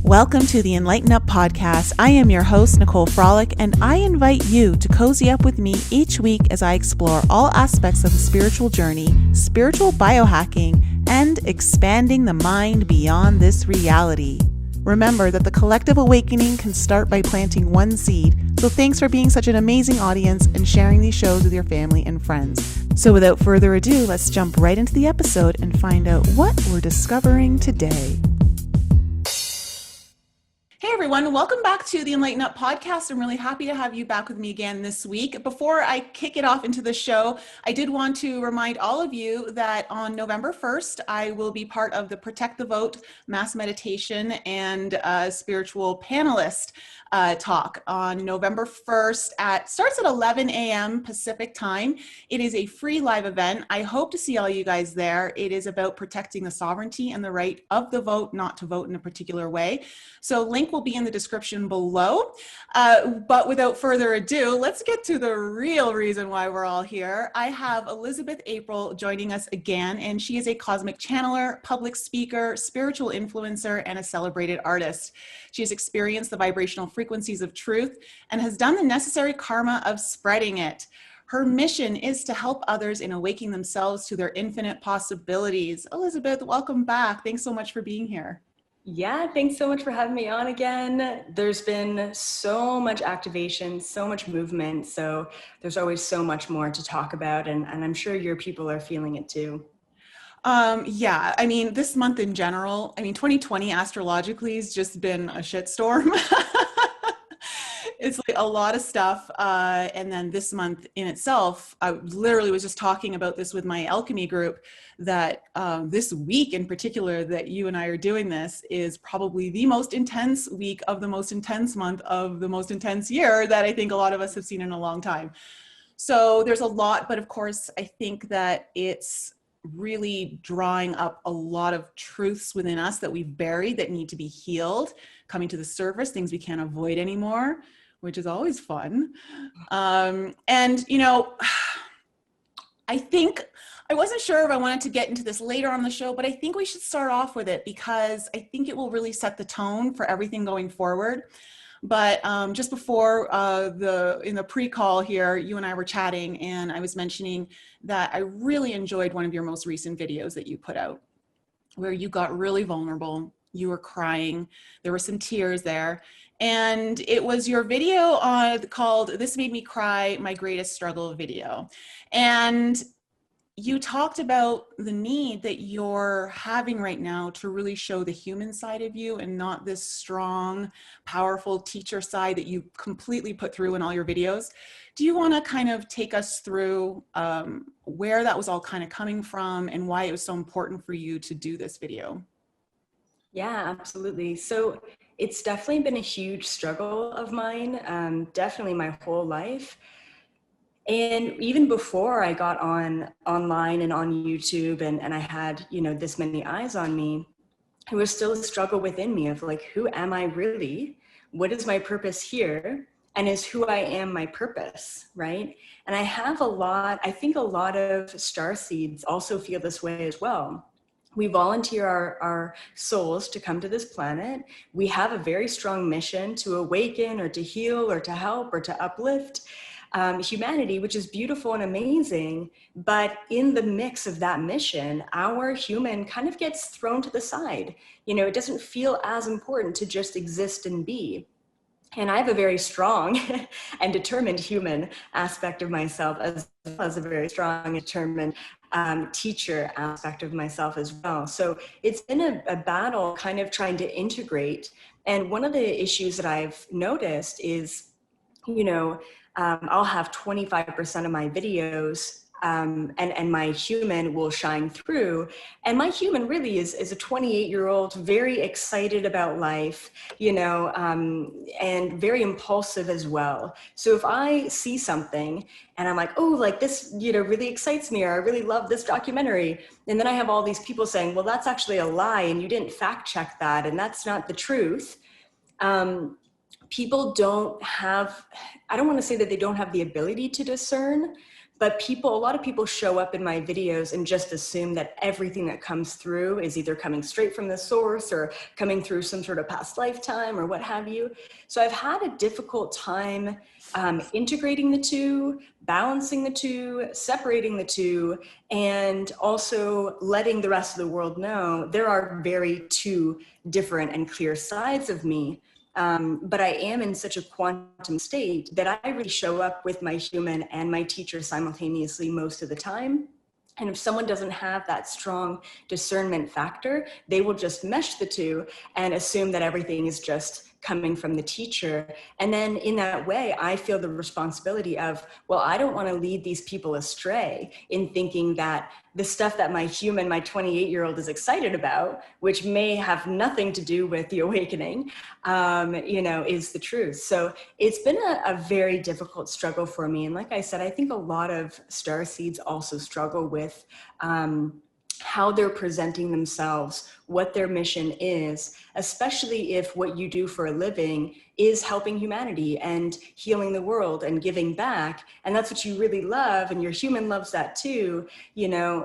Welcome to the Enlighten Up podcast. I am your host, Nicole Frolick, and I invite you to cozy up with me each week as I explore all aspects of the spiritual journey, spiritual biohacking, and expanding the mind beyond this reality. Remember that the collective awakening can start by planting one seed. So thanks for being such an amazing audience and sharing these shows with your family and friends. So without further ado, let's jump right into the episode and find out what we're discovering today. Hey everyone, welcome back to the Enlighten Up podcast. I'm really happy to have you back with me again this week. Before I kick it off into the show, I did want to remind all of you that on November 1st, I will be part of the Protect the Vote mass meditation and spiritual panelist talk on November 1st starts at 11 a.m. Pacific time. It is a free live event. I hope to see all you guys there. It is about protecting the sovereignty and the right of the vote not to vote in a particular way. So link will be in the description below. But without further ado, let's get to the real reason why we're all here. I have Elizabeth April joining us again, and she is a cosmic channeler, public speaker, spiritual influencer, and a celebrated artist. She has experienced the vibrational frequencies of truth and has done the necessary karma of spreading it. Her mission is to help others in awakening themselves to their infinite possibilities. Elizabeth, welcome back. Thanks so much for being here. Yeah, thanks so much for having me on again. There's been so much activation, so much movement, so there's always so much more to talk about, and I'm sure your people are feeling it too. Yeah, I mean, this month in general, 2020 astrologically has just been a shitstorm. It's like a lot of stuff. And then this month in itself, I literally was just talking about this with my alchemy group, that this week in particular that you and I are doing this is probably the most intense week of the most intense month of the most intense year that I think a lot of us have seen in a long time. So there's a lot, but of course, I think that it's really drawing up a lot of truths within us that we've buried that need to be healed, coming to the surface, things we can't avoid anymore, which is always fun. And, you know, I think I wasn't sure if I wanted to get into this later on the show, but I think we should start off with it because I think it will really set the tone for everything going forward. But just before in the pre-call here, you and I were chatting and I was mentioning that I really enjoyed one of your most recent videos that you put out where you got really vulnerable. You were crying. There were some tears there. And it was your video called This Made Me Cry, My Greatest Struggle video. And you talked about the need that you're having right now to really show the human side of you and not this strong, powerful teacher side that you completely put through in all your videos. Do you want to kind of take us through where that was all kind of coming from and why it was so important for you to do this video? Yeah, absolutely. So it's definitely been a huge struggle of mine, definitely my whole life. And even before I got online and on YouTube and I had, this many eyes on me, it was still a struggle within me of like, who am I really? What is my purpose here? And is who I am my purpose, right? And I think a lot of starseeds also feel this way as well. We volunteer our souls to come to this planet. We have a very strong mission to awaken or to heal or to help or to uplift humanity, which is beautiful and amazing. But in the mix of that mission, our human kind of gets thrown to the side. It doesn't feel as important to just exist and be. And I have a very strong and determined human aspect of myself, as well as a very strong and determined teacher aspect of myself as well. So it's been a battle kind of trying to integrate. And one of the issues that I've noticed is, I'll have 25% of my videos and my human will shine through. And my human really is a 28-year-old, very excited about life, and very impulsive as well. So if I see something and I'm like, oh, like this, really excites me, or I really love this documentary. And then I have all these people saying, well, that's actually a lie and you didn't fact check that. And that's not the truth. People don't have, I don't want to say that they don't have the ability to discern, But a lot of people show up in my videos and just assume that everything that comes through is either coming straight from the source or coming through some sort of past lifetime or what have you. So I've had a difficult time integrating the two, balancing the two, separating the two, and also letting the rest of the world know there are very two different and clear sides of me. But I am in such a quantum state that I really show up with my human and my teacher simultaneously most of the time. And if someone doesn't have that strong discernment factor, they will just mesh the two and assume that everything is just coming from the teacher. And then in that way, I feel the responsibility of, well, I don't want to lead these people astray in thinking that the stuff that my human, my 28-year-old is excited about, which may have nothing to do with the awakening, is the truth. So it's been a very difficult struggle for me. And like I said, I think a lot of starseeds also struggle with how they're presenting themselves, what their mission is, especially if what you do for a living is helping humanity and healing the world and giving back. And that's what you really love. And your human loves that too,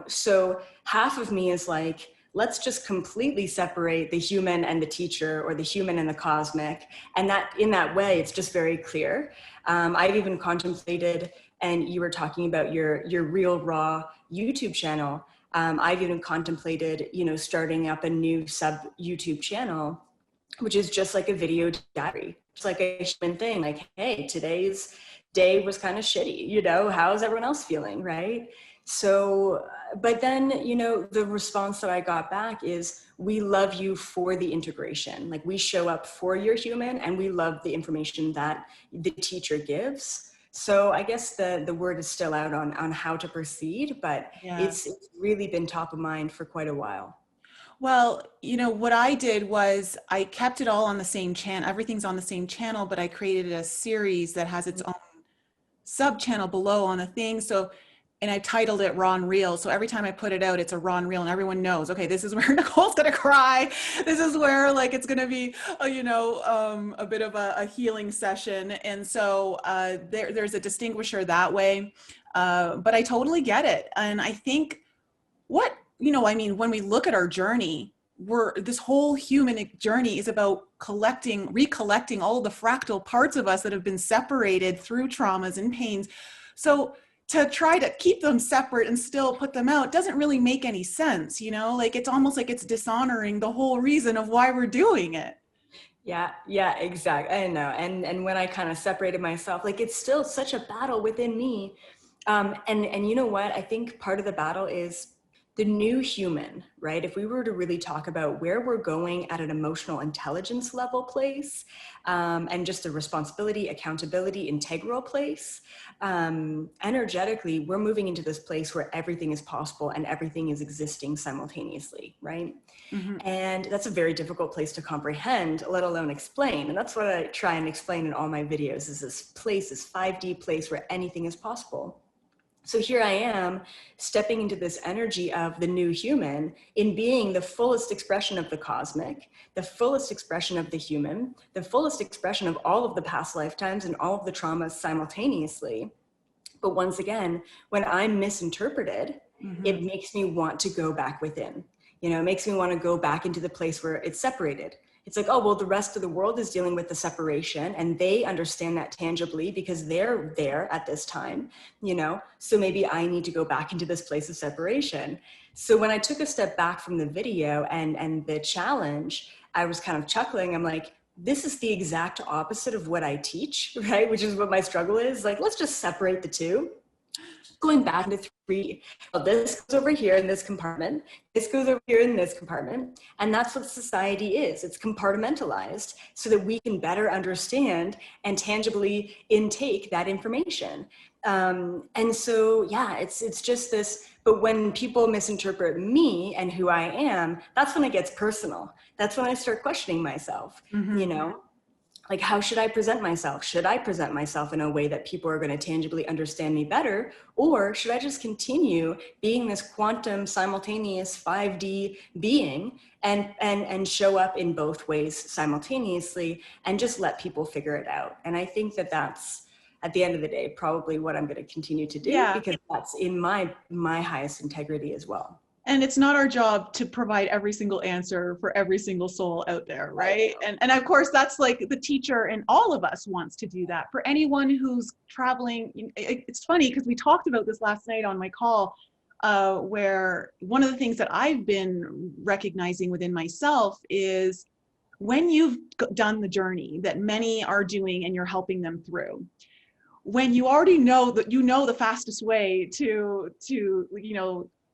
So half of me is like, let's just completely separate the human and the teacher, or the human and the cosmic. And that in that way, it's just very clear. I've even contemplated, and you were talking about your real raw YouTube channel. I've even contemplated, starting up a new sub YouTube channel, which is just like a video diary. It's like a human thing. Like, hey, today's day was kind of shitty. How's everyone else feeling, right? So, but then, the response that I got back is, we love you for the integration. Like, we show up for your human, and we love the information that the teacher gives. So I guess the word is still out on how to proceed, but Yeah. it's really been top of mind for quite a while. Well, what I did was I kept it all on the same channel. Everything's on the same channel, but I created a series that has its own sub channel below on the thing. So, and I titled it Raw and Real. So every time I put it out, it's a raw and real, and everyone knows, okay, this is where Nicole's going to cry. This is where it's going to be, a bit of a healing session. And so there's a distinguisher that way. But I totally get it. And I think when we look at our journey, this whole human journey is about recollecting all the fractal parts of us that have been separated through traumas and pains. So to try to keep them separate and still put them out doesn't really make any sense, it's almost like it's dishonoring the whole reason of why we're doing it. Yeah, exactly. I know. And when I kind of separated myself, it's still such a battle within me. And you know what? I think part of the battle is the new human, right? If we were to really talk about where we're going at an emotional intelligence level place, and just a responsibility, accountability, integral place, energetically, we're moving into this place where everything is possible and everything is existing simultaneously, right? Mm-hmm. And that's a very difficult place to comprehend, let alone explain. And that's what I try and explain in all my videos, is this 5D place where anything is possible. So here I am stepping into this energy of the new human in being the fullest expression of the cosmic, the fullest expression of the human, the fullest expression of all of the past lifetimes and all of the traumas simultaneously. But once again, when I'm misinterpreted, mm-hmm. It makes me want to go back within. It makes me want to go back into the place where it's separated. It's like, oh, well, the rest of the world is dealing with the separation and they understand that tangibly because they're there at this time, so maybe I need to go back into this place of separation. So when I took a step back from the video and the challenge, I was kind of chuckling. I'm like, this is the exact opposite of what I teach, right? Which is what my struggle is. Like, let's just separate the two. Going back into 3, well, this goes over here in this compartment, this goes over here in this compartment, and that's what society is. It's compartmentalized so that we can better understand and tangibly intake that information. And so, yeah, it's just this, but when people misinterpret me and who I am, that's when it gets personal. That's when I start questioning myself, mm-hmm. Like, how should I present myself? Should I present myself in a way that people are going to tangibly understand me better? Or should I just continue being this quantum simultaneous 5D being and show up in both ways simultaneously and just let people figure it out? And I think that's at the end of the day, probably what I'm going to continue to do, Yeah. because that's in my highest integrity as well. And it's not our job to provide every single answer for every single soul out there, right? And of course, that's like the teacher in all of us wants to do that. For anyone who's traveling, it's funny because we talked about this last night on my call, where one of the things that I've been recognizing within myself is when you've done the journey that many are doing and you're helping them through, when you already know that you know the fastest way to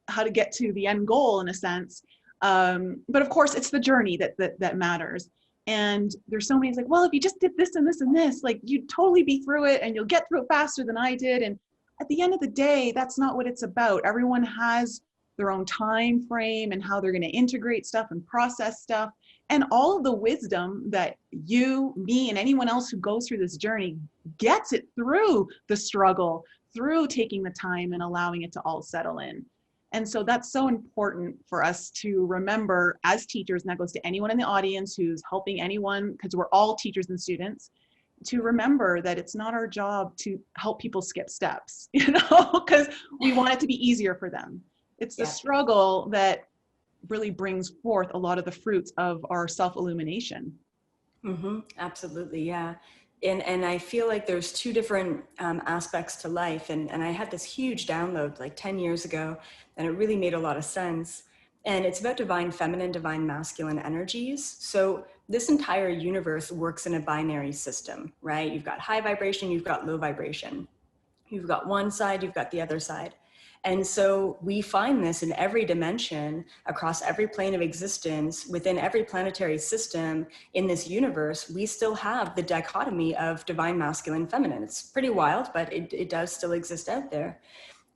how to get to the end goal in a sense. But of course it's the journey that matters. And there's so many, it's like, well, if you just did this and this and this, like you'd totally be through it and you'll get through it faster than I did. And at the end of the day, that's not what it's about. Everyone has their own time frame and how they're going to integrate stuff and process stuff. And all of the wisdom that you, me, and anyone else who goes through this journey gets it through the struggle, through taking the time and allowing it to all settle in. And so that's so important for us to remember as teachers, and that goes to anyone in the audience who's helping anyone, because we're all teachers and students, to remember that it's not our job to help people skip steps, because we want it to be easier for them. It's the struggle that really brings forth a lot of the fruits of our self-illumination. Mm-hmm. Absolutely. Yeah. And I feel like there's two different aspects to life. And I had this huge download like 10 years ago, and it really made a lot of sense. And it's about divine feminine, divine masculine energies. So this entire universe works in a binary system, right? You've got high vibration, you've got low vibration. You've got one side, you've got the other side. And so we find this in every dimension, across every plane of existence, within every planetary system in this universe. We still have the dichotomy of divine masculine, feminine. It's pretty wild, but it does still exist out there.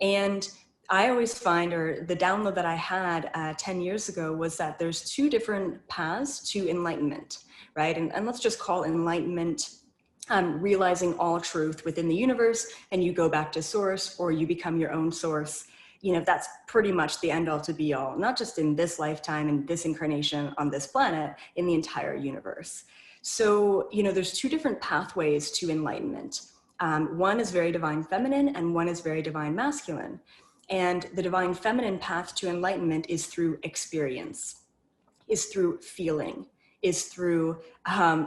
And I always find, or the download that I had 10 years ago was that there's two different paths to enlightenment, right? And let's just call enlightenment realizing all truth within the universe, and you go back to source, or you become your own source. That's pretty much the end all to be all, not just in this lifetime and this incarnation on this planet, in the entire universe. So, there's two different pathways to enlightenment. One is very divine feminine and one is very divine masculine. And the divine feminine path to enlightenment is through experience, is through feeling, is through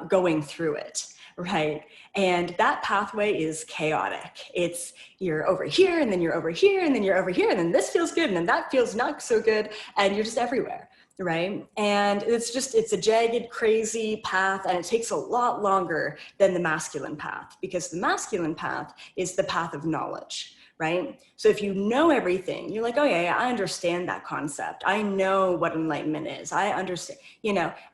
going through it. Right. And that pathway is chaotic. It's you're over here and then you're over here and then you're over here and then this feels good and then that feels not so good. And you're just everywhere. Right. And it's a jagged, crazy path. And it takes a lot longer than the masculine path, because the masculine path is the path of knowledge. Right. So if you know everything, you're like, oh yeah, I understand that concept. I know what enlightenment is. I understand,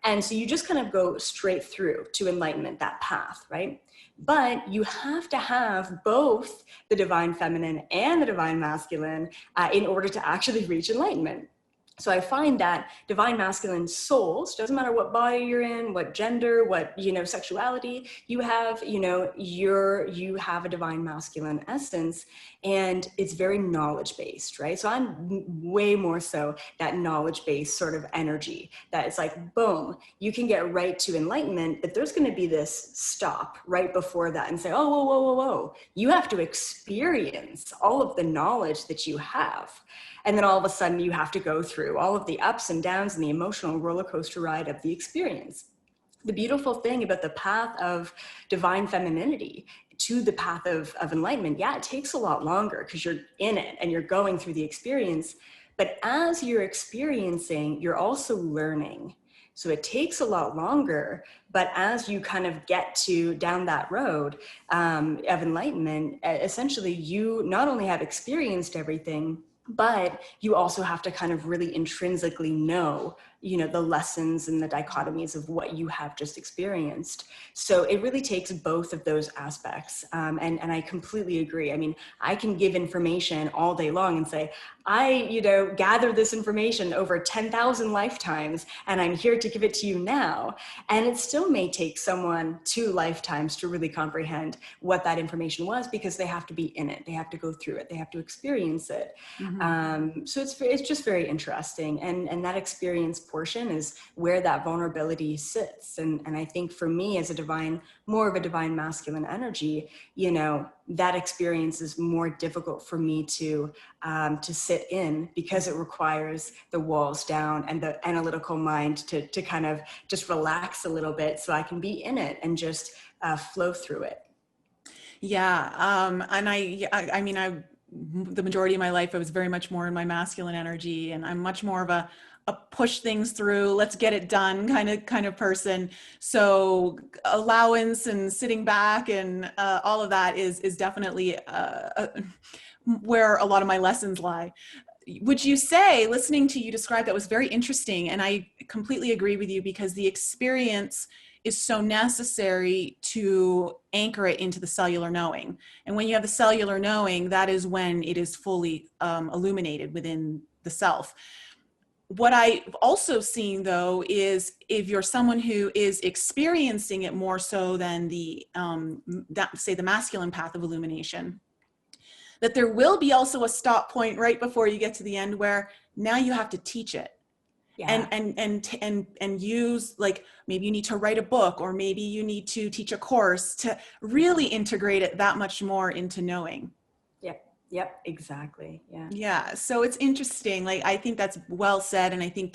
and so you just kind of go straight through to enlightenment, that path. Right. But you have to have both the divine feminine and the divine masculine in order to actually reach enlightenment. So I find that divine masculine souls, doesn't matter what body you're in, what gender, what, sexuality you have, you have a divine masculine essence, and it's very knowledge-based, right? So I'm way more so that knowledge-based sort of energy that it's like, boom, you can get right to enlightenment, but there's going to be this stop right before that and say, oh, whoa, whoa, whoa, whoa. You have to experience all of the knowledge that you have. And then all of a sudden you have to go through all of the ups and downs and the emotional roller coaster ride of the experience. The beautiful thing about the path of divine femininity to the path of enlightenment, it takes a lot longer because you're in it and you're going through the experience. But as you're experiencing, you're also learning. So it takes a lot longer, but as you kind of get down that road of enlightenment, essentially you not only have experienced everything, but you also have to kind of really intrinsically know, the lessons and the dichotomies of what you have just experienced. So it really takes both of those aspects. And I completely agree. I mean, I can give information all day long and say, I, gathered this information over 10,000 lifetimes, and I'm here to give it to you now. And it still may take someone 2 lifetimes to really comprehend what that information was, because they have to be in it. They have to go through it. They have to experience it. Mm-hmm. So it's just very interesting. And that experience portion is where that vulnerability sits. And I think for me as more of a divine masculine energy, that experience is more difficult for me to sit in, because it requires the walls down and the analytical mind to kind of just relax a little bit so I can be in it and just flow through it. Yeah. And the majority of my life, I was very much more in my masculine energy, and I'm much more of a push things through, let's get it done kind of person. So allowance and sitting back and all of that is definitely where a lot of my lessons lie. Would you say, listening to you describe that was very interesting, and I completely agree with you, because the experience is so necessary to anchor it into the cellular knowing. And when you have the cellular knowing, that is when it is fully illuminated within the self. What I've also seen, though, is if you're someone who is experiencing it more so than the masculine path of illumination, that there will be also a stop point right before you get to the end where now you have to teach it. Yeah. And use, like, maybe you need to write a book, or maybe you need to teach a course to really integrate it that much more into knowing. Yep, exactly. Yeah. So it's interesting. Like, I think that's well said. And I think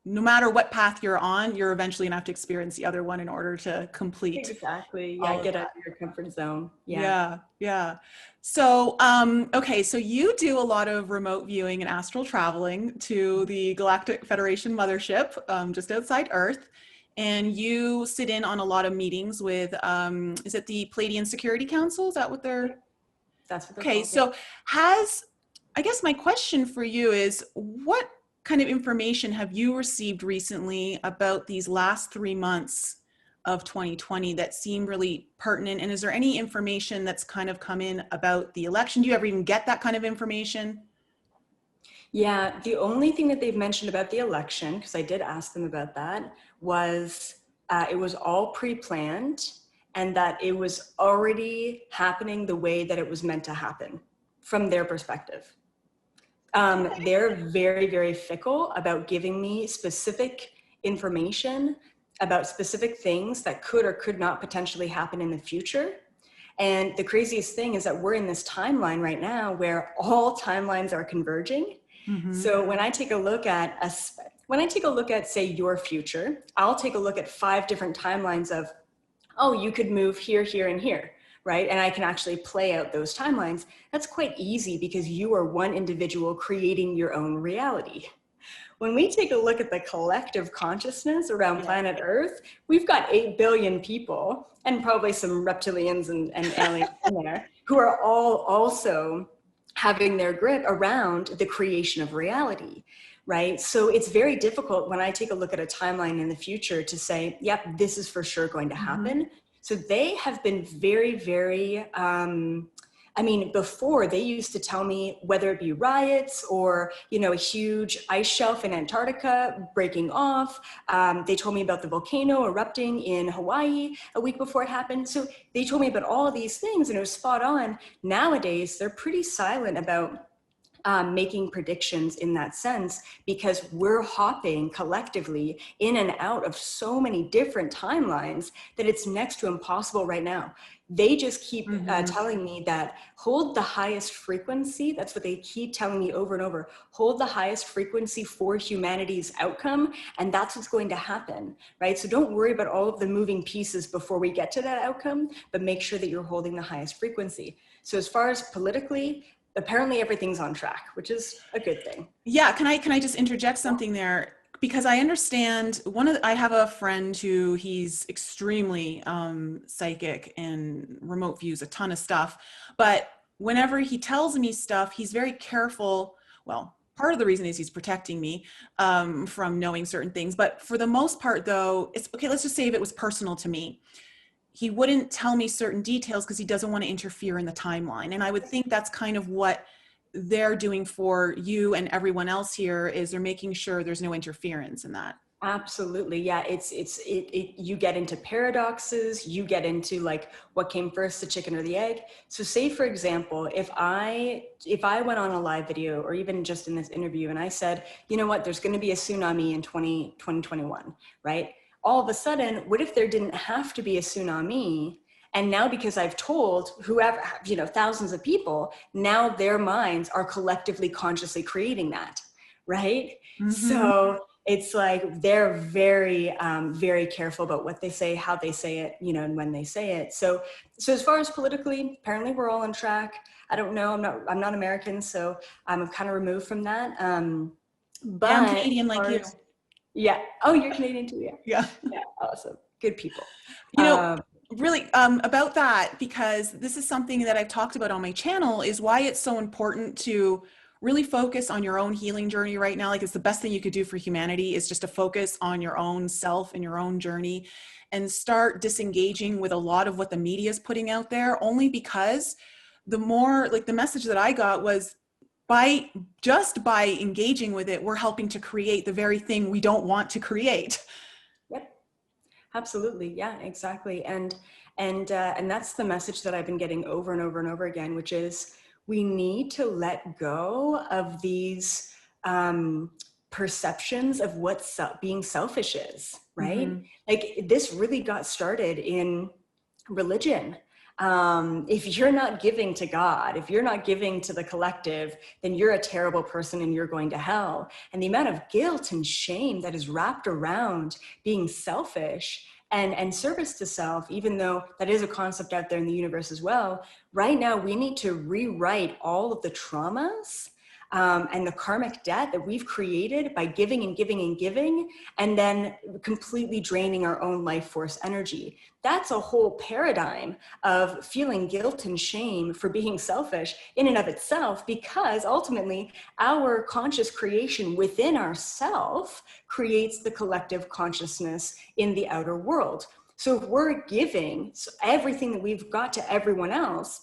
no matter what path you're on, you're eventually gonna have to experience the other one in order to complete. Exactly. Yeah. Get out of your comfort zone. Yeah. So, okay. So you do a lot of remote viewing and astral traveling to the Galactic Federation mothership, just outside Earth. And you sit in on a lot of meetings with, is it the Palladian Security Council? Is that what they're? That's what they're okay, called. So I guess my question for you is, what kind of information have you received recently about these last 3 months of 2020 that seem really pertinent? And is there any information that's kind of come in about the election? Do you ever even get that kind of information? Yeah, the only thing that they've mentioned about the election, because I did ask them about that, was it was all pre-planned, and that it was already happening the way that it was meant to happen from their perspective. They're very, very fickle about giving me specific information about specific things that could or could not potentially happen in the future. And the craziest thing is that we're in this timeline right now where all timelines are converging. Mm-hmm. So when I take a look at, say, your future, I'll take a look at 5 different timelines of, oh, you could move here, here, and here, right? And I can actually play out those timelines. That's quite easy because you are one individual creating your own reality. When we take a look at the collective consciousness around planet Earth, we've got 8 billion people, and probably some reptilians and aliens in there, who are all also having their grip around the creation of reality. Right? So it's very difficult when I take a look at a timeline in the future to say, yep, this is for sure going to happen. Mm-hmm. So they have been very, very, before they used to tell me whether it be riots or, a huge ice shelf in Antarctica breaking off. They told me about the volcano erupting in Hawaii a week before it happened. So they told me about all of these things, and it was spot on. Nowadays, they're pretty silent about making predictions in that sense, because we're hopping collectively in and out of so many different timelines that it's next to impossible right now. They just keep telling me that hold the highest frequency. That's what they keep telling me over and over. Hold the highest frequency for humanity's outcome, and that's what's going to happen, right? So don't worry about all of the moving pieces before we get to that outcome, but make sure that you're holding the highest frequency. So as far as politically, apparently everything's on track, which is a good thing. Yeah, can I just interject something there? Because I understand I have a friend who he's extremely psychic and remote views a ton of stuff, but whenever he tells me stuff, he's very careful. Well, part of the reason is he's protecting me from knowing certain things, but for the most part though, it's okay, let's just say if it was personal to me, he wouldn't tell me certain details because he doesn't want to interfere in the timeline. And I would think that's kind of what they're doing for you and everyone else here, is they're making sure there's no interference in that. Absolutely. Yeah. You get into paradoxes, you get into like what came first, the chicken or the egg. So say, for example, if I went on a live video or even just in this interview and I said, you know what, there's going to be a tsunami in 2021, right? All of a sudden, what if there didn't have to be a tsunami? And now because I've told whoever, thousands of people, now their minds are collectively consciously creating that, right? Mm-hmm. So it's like they're very, very careful about what they say, how they say it, and when they say it. So as far as politically, apparently we're all on track. I don't know. I'm not American, so I'm kind of removed from that. Yeah, I'm But Canadian as like far you. as, yeah. Oh, you're Canadian too. Yeah. Yeah. Yeah. Awesome. Good people. You know, Um, really about that, because this is something that I've talked about on my channel, is why it's so important to really focus on your own healing journey right now. Like, it's the best thing you could do for humanity is just to focus on your own self and your own journey and start disengaging with a lot of what the media is putting out there, only because the more, like, the message that I got was, by engaging with it, we're helping to create the very thing we don't want to create. yep. Absolutely. Yeah, exactly. And that's the message that I've been getting over and over and over again, which is we need to let go of these perceptions of what being selfish is, right? Mm-hmm. Like this really got started in religion. If you're not giving to God, if you're not giving to the collective, then you're a terrible person and you're going to hell. And the amount of guilt and shame that is wrapped around being selfish and service to self, even though that is a concept out there in the universe as well, right now we need to rewrite all of the traumas and the karmic debt that we've created by giving and giving and giving, and then completely draining our own life force energy. That's a whole paradigm of feeling guilt and shame for being selfish in and of itself, because ultimately our conscious creation within ourself creates the collective consciousness in the outer world. So if we're giving everything that we've got to everyone else,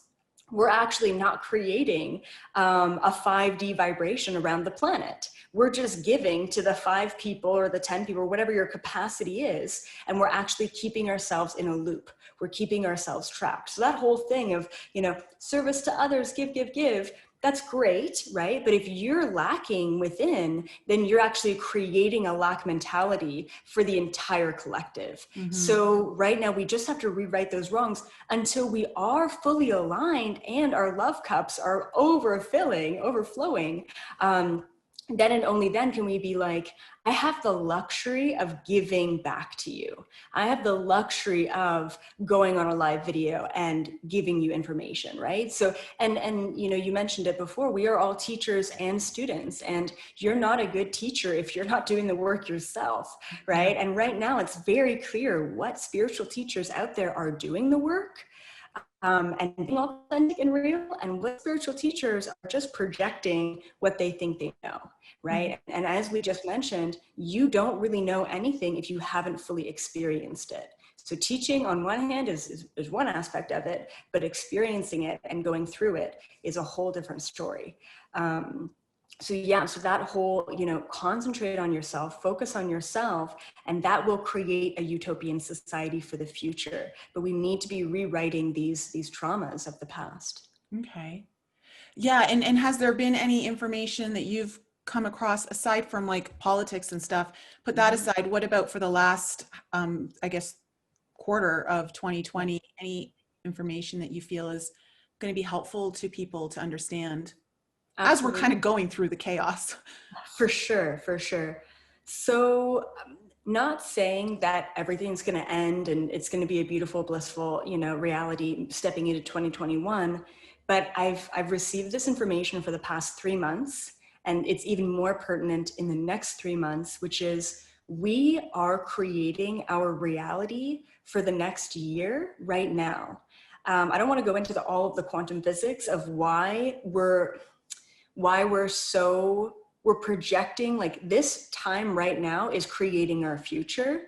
we're actually not creating a 5D vibration around the planet. We're just giving to the 5 people or the 10 people or whatever your capacity is. And we're actually keeping ourselves in a loop. We're keeping ourselves trapped. So that whole thing of, service to others, give, give, give, that's great, right? But if you're lacking within, then you're actually creating a lack mentality for the entire collective. Mm-hmm. So right now we just have to rewrite those wrongs until we are fully aligned and our love cups are overflowing. Then and only then can we be like, I have the luxury of giving back to you. I have the luxury of going on a live video and giving you information, right? So, and you mentioned it before, we are all teachers and students, and you're not a good teacher if you're not doing the work yourself, right? Yeah. And right now it's very clear what spiritual teachers out there are doing the work. And being authentic and real, and what spiritual teachers are just projecting what they think they know, right? Mm-hmm. And as we just mentioned, you don't really know anything if you haven't fully experienced it. So teaching on one hand is one aspect of it, but experiencing it and going through it is a whole different story. So that whole, concentrate on yourself, focus on yourself, and that will create a utopian society for the future. But we need to be rewriting these traumas of the past. Okay. Yeah. And has there been any information that you've come across aside from like politics and stuff? Put that aside. What about for the last, I guess, quarter of 2020? Any information that you feel is going to be helpful to people to understand as we're Absolutely. kind of going through the chaos? For sure. So not saying that everything's going to end and it's going to be a beautiful, blissful, reality stepping into 2021. But I've received this information for the past 3 months, and it's even more pertinent in the next 3 months, which is we are creating our reality for the next year right now. I don't want to go into all of the quantum physics of why we're projecting, like, this time right now is creating our future.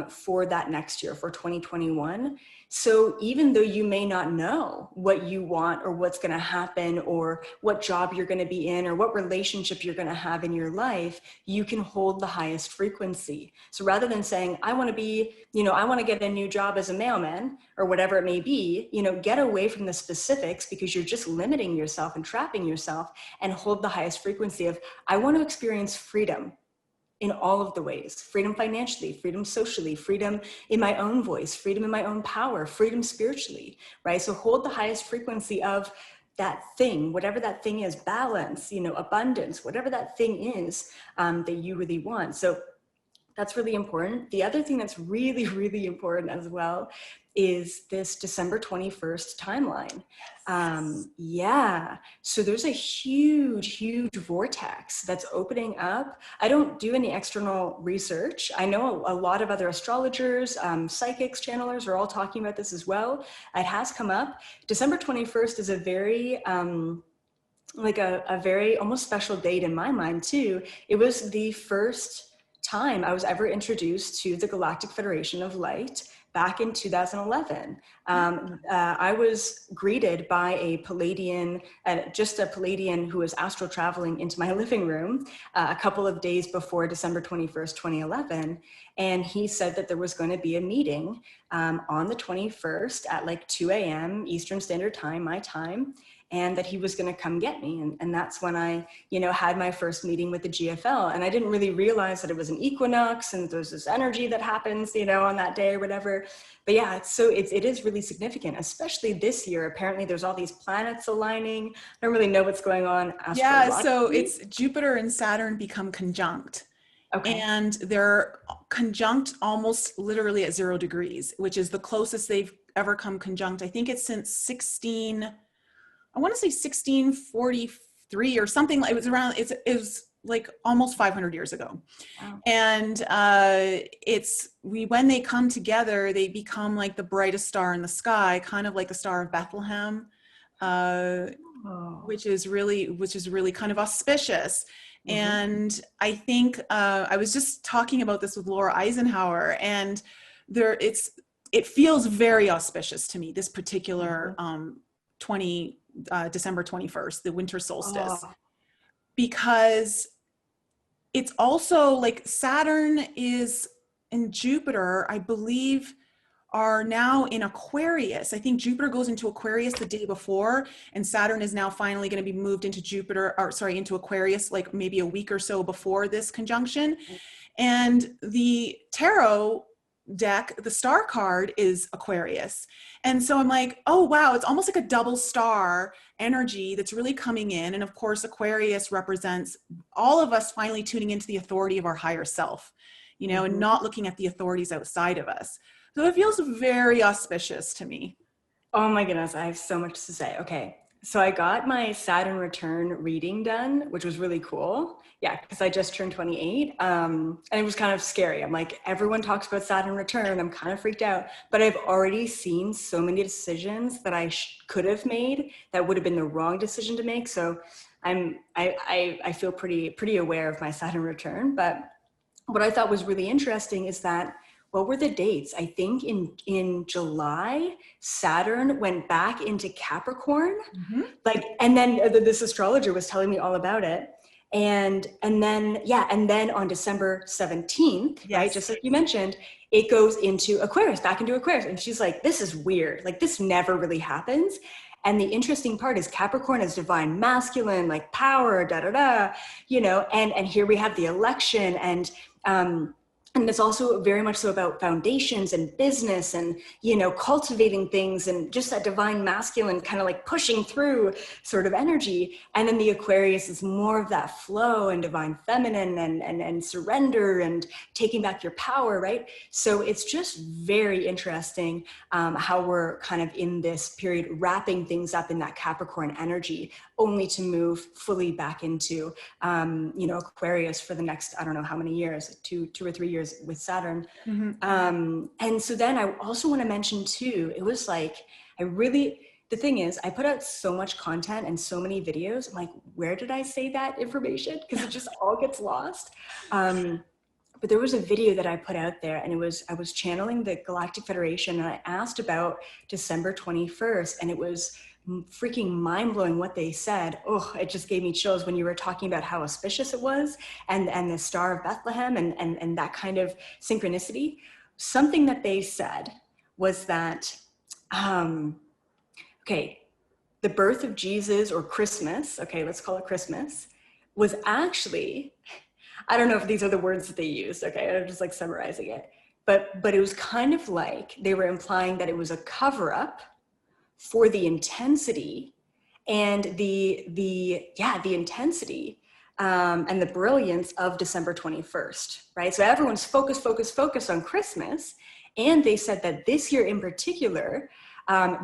for that next year, for 2021. So even though you may not know what you want or what's going to happen or what job you're going to be in or what relationship you're going to have in your life, you can hold the highest frequency. So rather than saying, I want to be, I want to get a new job as a mailman or whatever it may be, get away from the specifics because you're just limiting yourself and trapping yourself, and hold the highest frequency of, I want to experience freedom in all of the ways: freedom financially, freedom socially, freedom in my own voice, freedom in my own power, freedom spiritually, right? So hold the highest frequency of that thing, whatever that thing is, balance, abundance, whatever that thing is that you really want. So that's really important. The other thing that's really, really important as well is this December 21st timeline. Yeah, so there's a huge, huge vortex that's opening up. I don't do any external research. I know a lot of other astrologers, psychics, channelers are all talking about this as well. It has come up. December 21st is a very, like a very almost special date in my mind too. It was the first time I was ever introduced to the Galactic Federation of Light back in 2011. I was greeted by a Palladian, just a Palladian who was astral traveling into my living room a couple of days before December 21st, 2011. And he said that there was going to be a meeting on the 21st at like 2 a.m. Eastern Standard Time, my time, and that he was going to come get me. And that's when I, had my first meeting with the GFL. And I didn't really realize that it was an equinox and there's this energy that happens, on that day or whatever. But yeah, it is really significant, especially this year. Apparently there's all these planets aligning. I don't really know what's going on astrologically. Yeah, so it's Jupiter and Saturn become conjunct. Okay. And they're conjunct almost literally at 0 degrees, which is the closest they've ever come conjunct. I think it's since 1643 or something. It was around, it was like almost 500 years ago. Wow. And when they come together, they become like the brightest star in the sky, kind of like the Star of Bethlehem, which is really kind of auspicious. Mm-hmm. And I think I was just talking about this with Laura Eisenhower, and it feels very auspicious to me, this particular December 21st, the winter solstice, because it's also like Saturn is and Jupiter, I believe, are now in Aquarius. I think Jupiter goes into Aquarius the day before, and Saturn is now finally going to be moved into into Aquarius, like maybe a week or so before this conjunction. And the tarot deck, the star card is Aquarius. And so I'm like, oh wow, it's almost like a double star energy that's really coming in. And of course, Aquarius represents all of us finally tuning into the authority of our higher self, and not looking at the authorities outside of us. So it feels very auspicious to me. Oh my goodness, I have so much to say. Okay. So I got my Saturn return reading done, which was really cool. Yeah, because I just turned 28. And it was kind of scary. I'm like, everyone talks about Saturn return. I'm kind of freaked out. But I've already seen so many decisions that I could have made that would have been the wrong decision to make. So I feel pretty aware of my Saturn return. But what I thought was really interesting is that, what were the dates? I think in July, Saturn went back into Capricorn. Mm-hmm. And then this astrologer was telling me all about it. And then on December 17th, yes, right, just like you mentioned, it goes into Aquarius, back into Aquarius. And she's like, this is weird. Like, this never really happens. And the interesting part is Capricorn is divine masculine, like power, and here we have the election, and it's also very much so about foundations and business and, cultivating things and just that divine masculine kind of like pushing through sort of energy. And then the Aquarius is more of that flow and divine feminine and surrender and taking back your power, right? So it's just very interesting how we're kind of in this period wrapping things up in that Capricorn energy, only to move fully back into, Aquarius for the next, I don't know how many years, two or 3 years with Saturn. Mm-hmm. And so then I also want to mention too, it was like, the thing is, I put out so much content and so many videos. I'm like, where did I say that information? Because it just all gets lost. But there was a video that I put out there, and I was channeling the Galactic Federation, and I asked about December 21st, and it was freaking mind-blowing what they said. Oh, it just gave me chills when you were talking about how auspicious it was, and the Star of Bethlehem, and that kind of synchronicity. Something that they said was that, okay, the birth of Jesus, or Christmas, okay, let's call it Christmas, was actually, I don't know if these are the words that they used, okay, I'm just like summarizing it, but it was kind of like they were implying that it was a cover-up for the intensity and the intensity and the brilliance of December 21st, right? So everyone's focused on Christmas, and they said that this year in particular,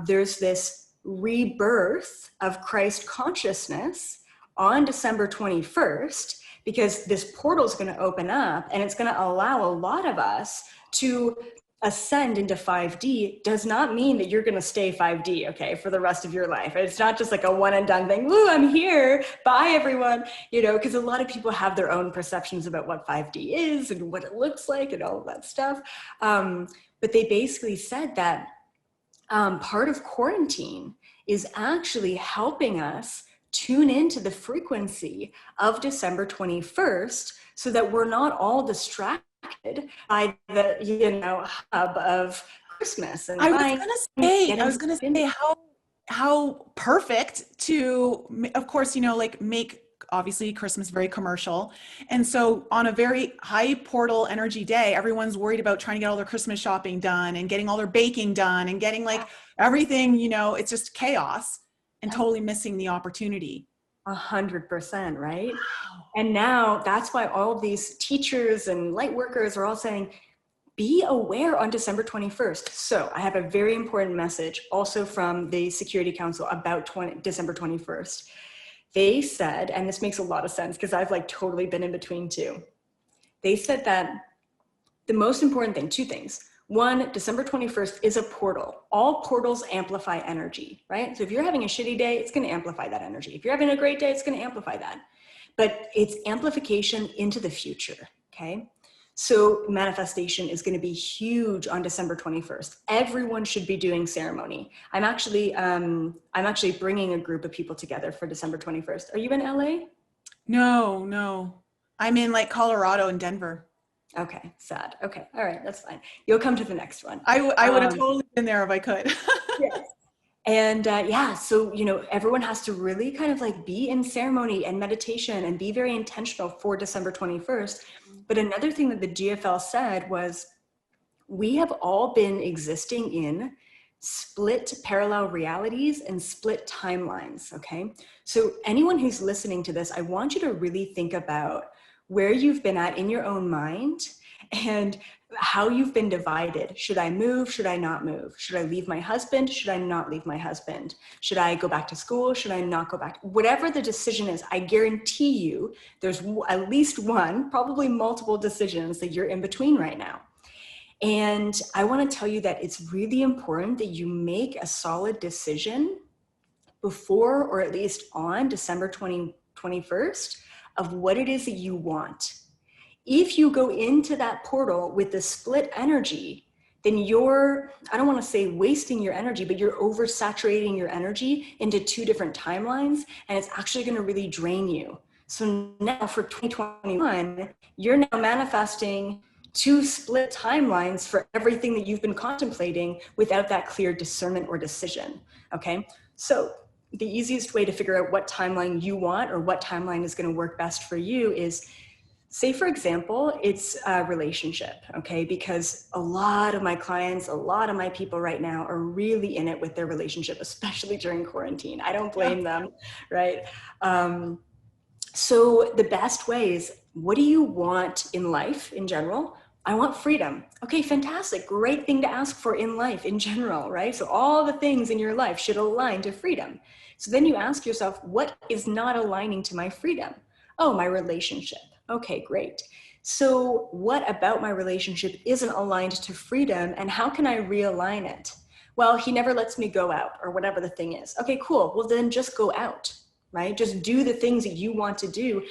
there's this rebirth of Christ consciousness on December 21st, because this portal is going to open up, and it's going to allow a lot of us to ascend into 5D. Does not mean that you're going to stay 5D, okay, for the rest of your life. It's not just like a one and done thing. Woo, I'm here. Bye, everyone. You know, because a lot of people have their own perceptions about what 5D is and what it looks like and all of that stuff. But they basically said that part of quarantine is actually helping us tune into the frequency of December 21st, so that we're not all distracted by the, you know, hub of Christmas. And I was gonna say how perfect to, of course, you know, like make obviously Christmas very commercial. And so on a very high portal energy day, everyone's worried about trying to get all their Christmas shopping done and getting all their baking done and getting like everything, you know, it's just chaos and totally missing the opportunity. 100%, right? Wow. And now that's why all of these teachers and light workers are all saying, be aware on December 21st. So I have a very important message also from the Security Council about December 21st. They said, and this makes a lot of sense because I've like totally been in between too. They said that the most important thing, two things. One, December 21st is a portal. All portals amplify energy, right? So if you're having a shitty day, it's going to amplify that energy. If you're having a great day, it's going to amplify that. But it's amplification into the future, okay? So manifestation is going to be huge on December 21st. Everyone should be doing ceremony. I'm actually bringing a group of people together for December 21st. Are you in LA? No. I'm in like Colorado and Denver. Okay, sad. Okay, all right, that's fine. You'll come to the next one. I would have totally been there if I could. Yes. And yeah, so, you know, everyone has to really kind of like be in ceremony and meditation and be very intentional for December 21st. But another thing that the GFL said was, we have all been existing in split parallel realities and split timelines, okay? So anyone who's listening to this, I want you to really think about where you've been at in your own mind and how you've been divided. Should I move? Should I not move? Should I leave my husband? Should I not leave my husband? Should I go back to school? Should I not go back? Whatever the decision is, I guarantee you there's at least one, probably multiple decisions that you're in between right now. And I want to tell you that it's really important that you make a solid decision before, or at least on December 21st, of what it is that you want. If you go into that portal with the split energy, then you're, I don't want to say wasting your energy, but you're oversaturating your energy into two different timelines, and it's actually going to really drain you. So now for 2021, you're now manifesting two split timelines for everything that you've been contemplating without that clear discernment or decision, okay? So the easiest way to figure out what timeline you want or what timeline is going to work best for you is, say, for example, it's a relationship, okay? Because a lot of my clients, a lot of my people right now are really in it with their relationship, especially during quarantine. I don't blame them, right? So the best way is, what do you want in life in general? I want freedom. Okay, fantastic. Great thing to ask for in life in general, right? So all the things in your life should align to freedom. So then you ask yourself, what is not aligning to my freedom? Oh, my relationship. Okay, great. So what about my relationship isn't aligned to freedom, and how can I realign it? Well, he never lets me go out, or whatever the thing is. Okay, cool. Well, then just go out, right? Just do the things that you want to do.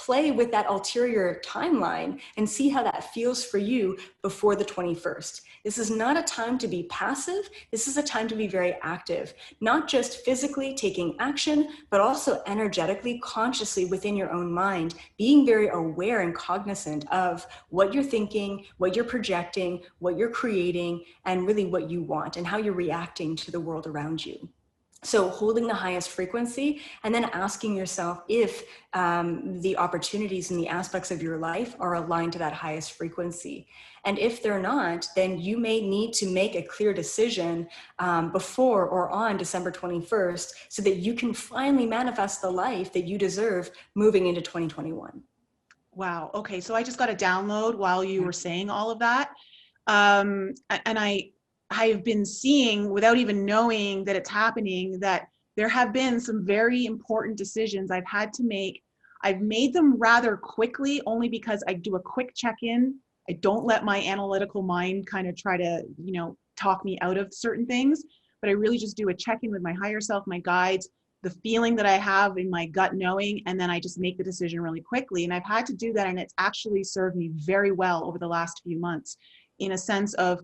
play with that ulterior timeline and see how that feels for you before the 21st. This is not a time to be passive. This is a time to be very active, not just physically taking action, but also energetically, consciously within your own mind, being very aware and cognizant of what you're thinking, what you're projecting, what you're creating, and really what you want and how you're reacting to the world around you. So holding the highest frequency and then asking yourself if the opportunities and the aspects of your life are aligned to that highest frequency. And if they're not, then you may need to make a clear decision before or on December 21st so that you can finally manifest the life that you deserve moving into 2021. Wow. Okay. So I just got a download while you were saying all of that. And I've been seeing, without even knowing that it's happening, that there have been some very important decisions I've had to make. I've made them rather quickly, only because I do a quick check-in. I don't let my analytical mind kind of try to, talk me out of certain things, but I really just do a check-in with my higher self, my guides, the feeling that I have in my gut knowing, and then I just make the decision really quickly. And I've had to do that, and it's actually served me very well over the last few months, in a sense of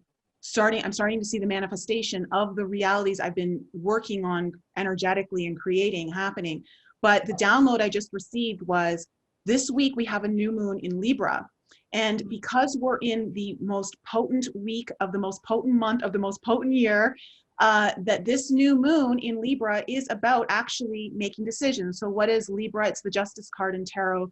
I'm starting to see the manifestation of the realities I've been working on energetically and creating happening. But the download I just received was, this week we have a new moon in Libra. And because we're in the most potent week of the most potent month of the most potent year, that this new moon in Libra is about actually making decisions. So what is Libra? It's the Justice card in tarot.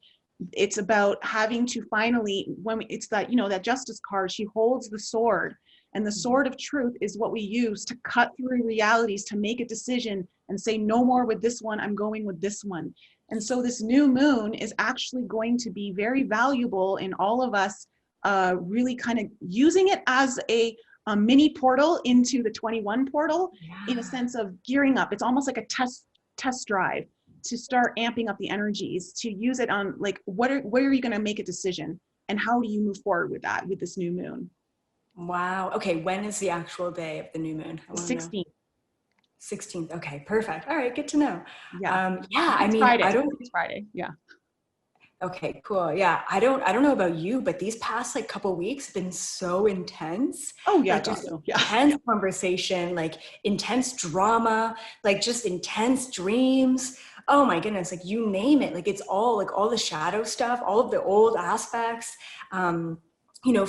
It's about having to finally, it's that, that Justice card, she holds the sword. And the sword of truth is what we use to cut through realities, to make a decision and say, no more with this one, I'm going with this one. And so this new moon is actually going to be very valuable in all of us really kind of using it as a mini portal into the 21 portal, in a sense of gearing up. It's almost like a test drive to start amping up the energies, to use it on like, where are you going to make a decision, and how do you move forward with that, with this new moon? Wow. Okay. When is the actual day of the new moon? 16th. 16th. Okay. Perfect. All right. Good to know. Yeah. I mean, Friday. I don't. It's Friday. Yeah. Okay. Cool. Yeah. I don't know about you, but these past like couple weeks have been so intense. Oh yeah. Like just intense conversation, like intense drama, like just intense dreams. Oh my goodness. Like you name it. Like it's all like all the shadow stuff, all of the old aspects.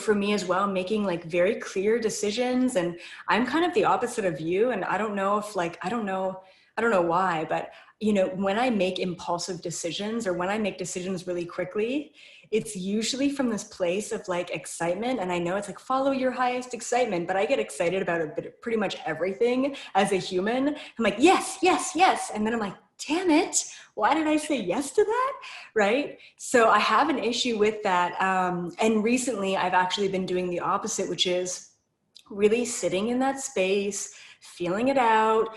For me as well, making like very clear decisions. And I'm kind of the opposite of you. And I don't know if like, I don't know why, but when I make impulsive decisions or when I make decisions really quickly, it's usually from this place of like excitement. And I know it's like, follow your highest excitement, but I get excited about pretty much everything as a human. I'm like, yes, yes, yes. And then I'm like, damn it, why did I say yes to that? Right? So I have an issue with that. And recently I've actually been doing the opposite, which is really sitting in that space, feeling it out,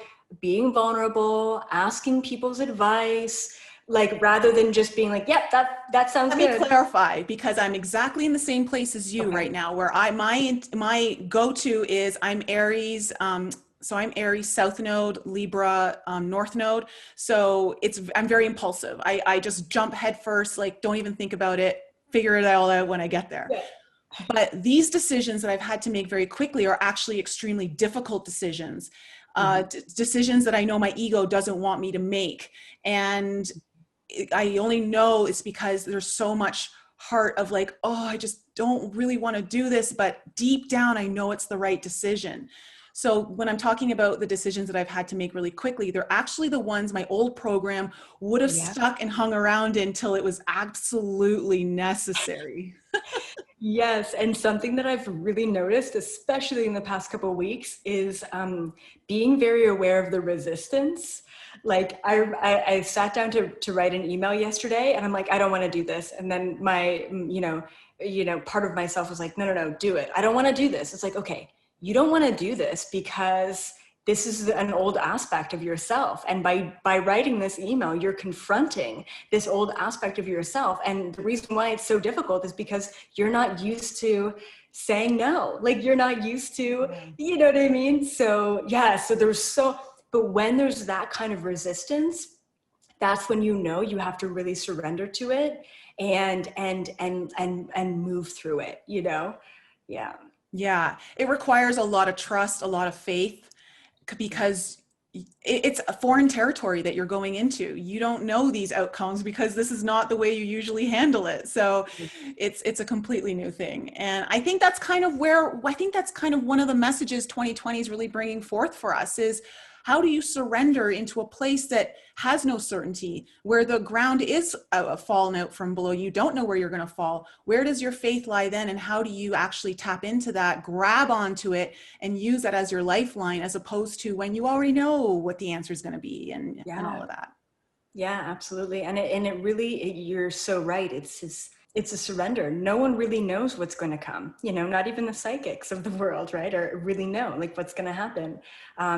being vulnerable, asking people's advice, like rather than just being like, yep, that sounds good. Let me clarify, because I'm exactly in the same place as you right now, where my go-to is I'm Aries. So I'm Aries South Node, Libra North Node. So I'm very impulsive. I just jump head first, like don't even think about it, figure it all out when I get there. Yeah. But these decisions that I've had to make very quickly are actually extremely difficult decisions. Decisions that I know my ego doesn't want me to make. And I only know it's because there's so much heart of like, oh, I just don't really want to do this, but deep down, I know it's the right decision. So when I'm talking about the decisions that I've had to make really quickly, they're actually the ones my old program would have stuck and hung around until it was absolutely necessary. Yes. And something that I've really noticed, especially in the past couple of weeks, is being very aware of the resistance. Like I sat down to write an email yesterday and I'm like, I don't want to do this. And then my, part of myself was like, no, do it. I don't want to do this. It's like, okay, you don't want to do this because this is an old aspect of yourself. And by writing this email, you're confronting this old aspect of yourself. And the reason why it's so difficult is because you're not used to saying no. Like you're not used to, you know what I mean? So yeah, but when there's that kind of resistance, that's when you know you have to really surrender to it and move through it, you know? Yeah. Yeah, it requires a lot of trust, a lot of faith, Yeah. because it's a foreign territory that you're going into. You don't know these outcomes because this is not the way you usually handle it. So it's a completely new thing. And I think that's kind of where, I think that's kind of one of the messages 2020 is really bringing forth for us is, how do you surrender into a place that has no certainty, where the ground is fallen out from below? You don't know where you're going to fall. Where does your faith lie then? And how do you actually tap into that, grab onto it, and use that as your lifeline, as opposed to when you already know what the answer is going to be, and all Yeah. of that? Yeah, absolutely. And it really, you're so right. It's a surrender. No one really knows what's going to come, you know, not even the psychics of the world, right? Or really know like what's going to happen.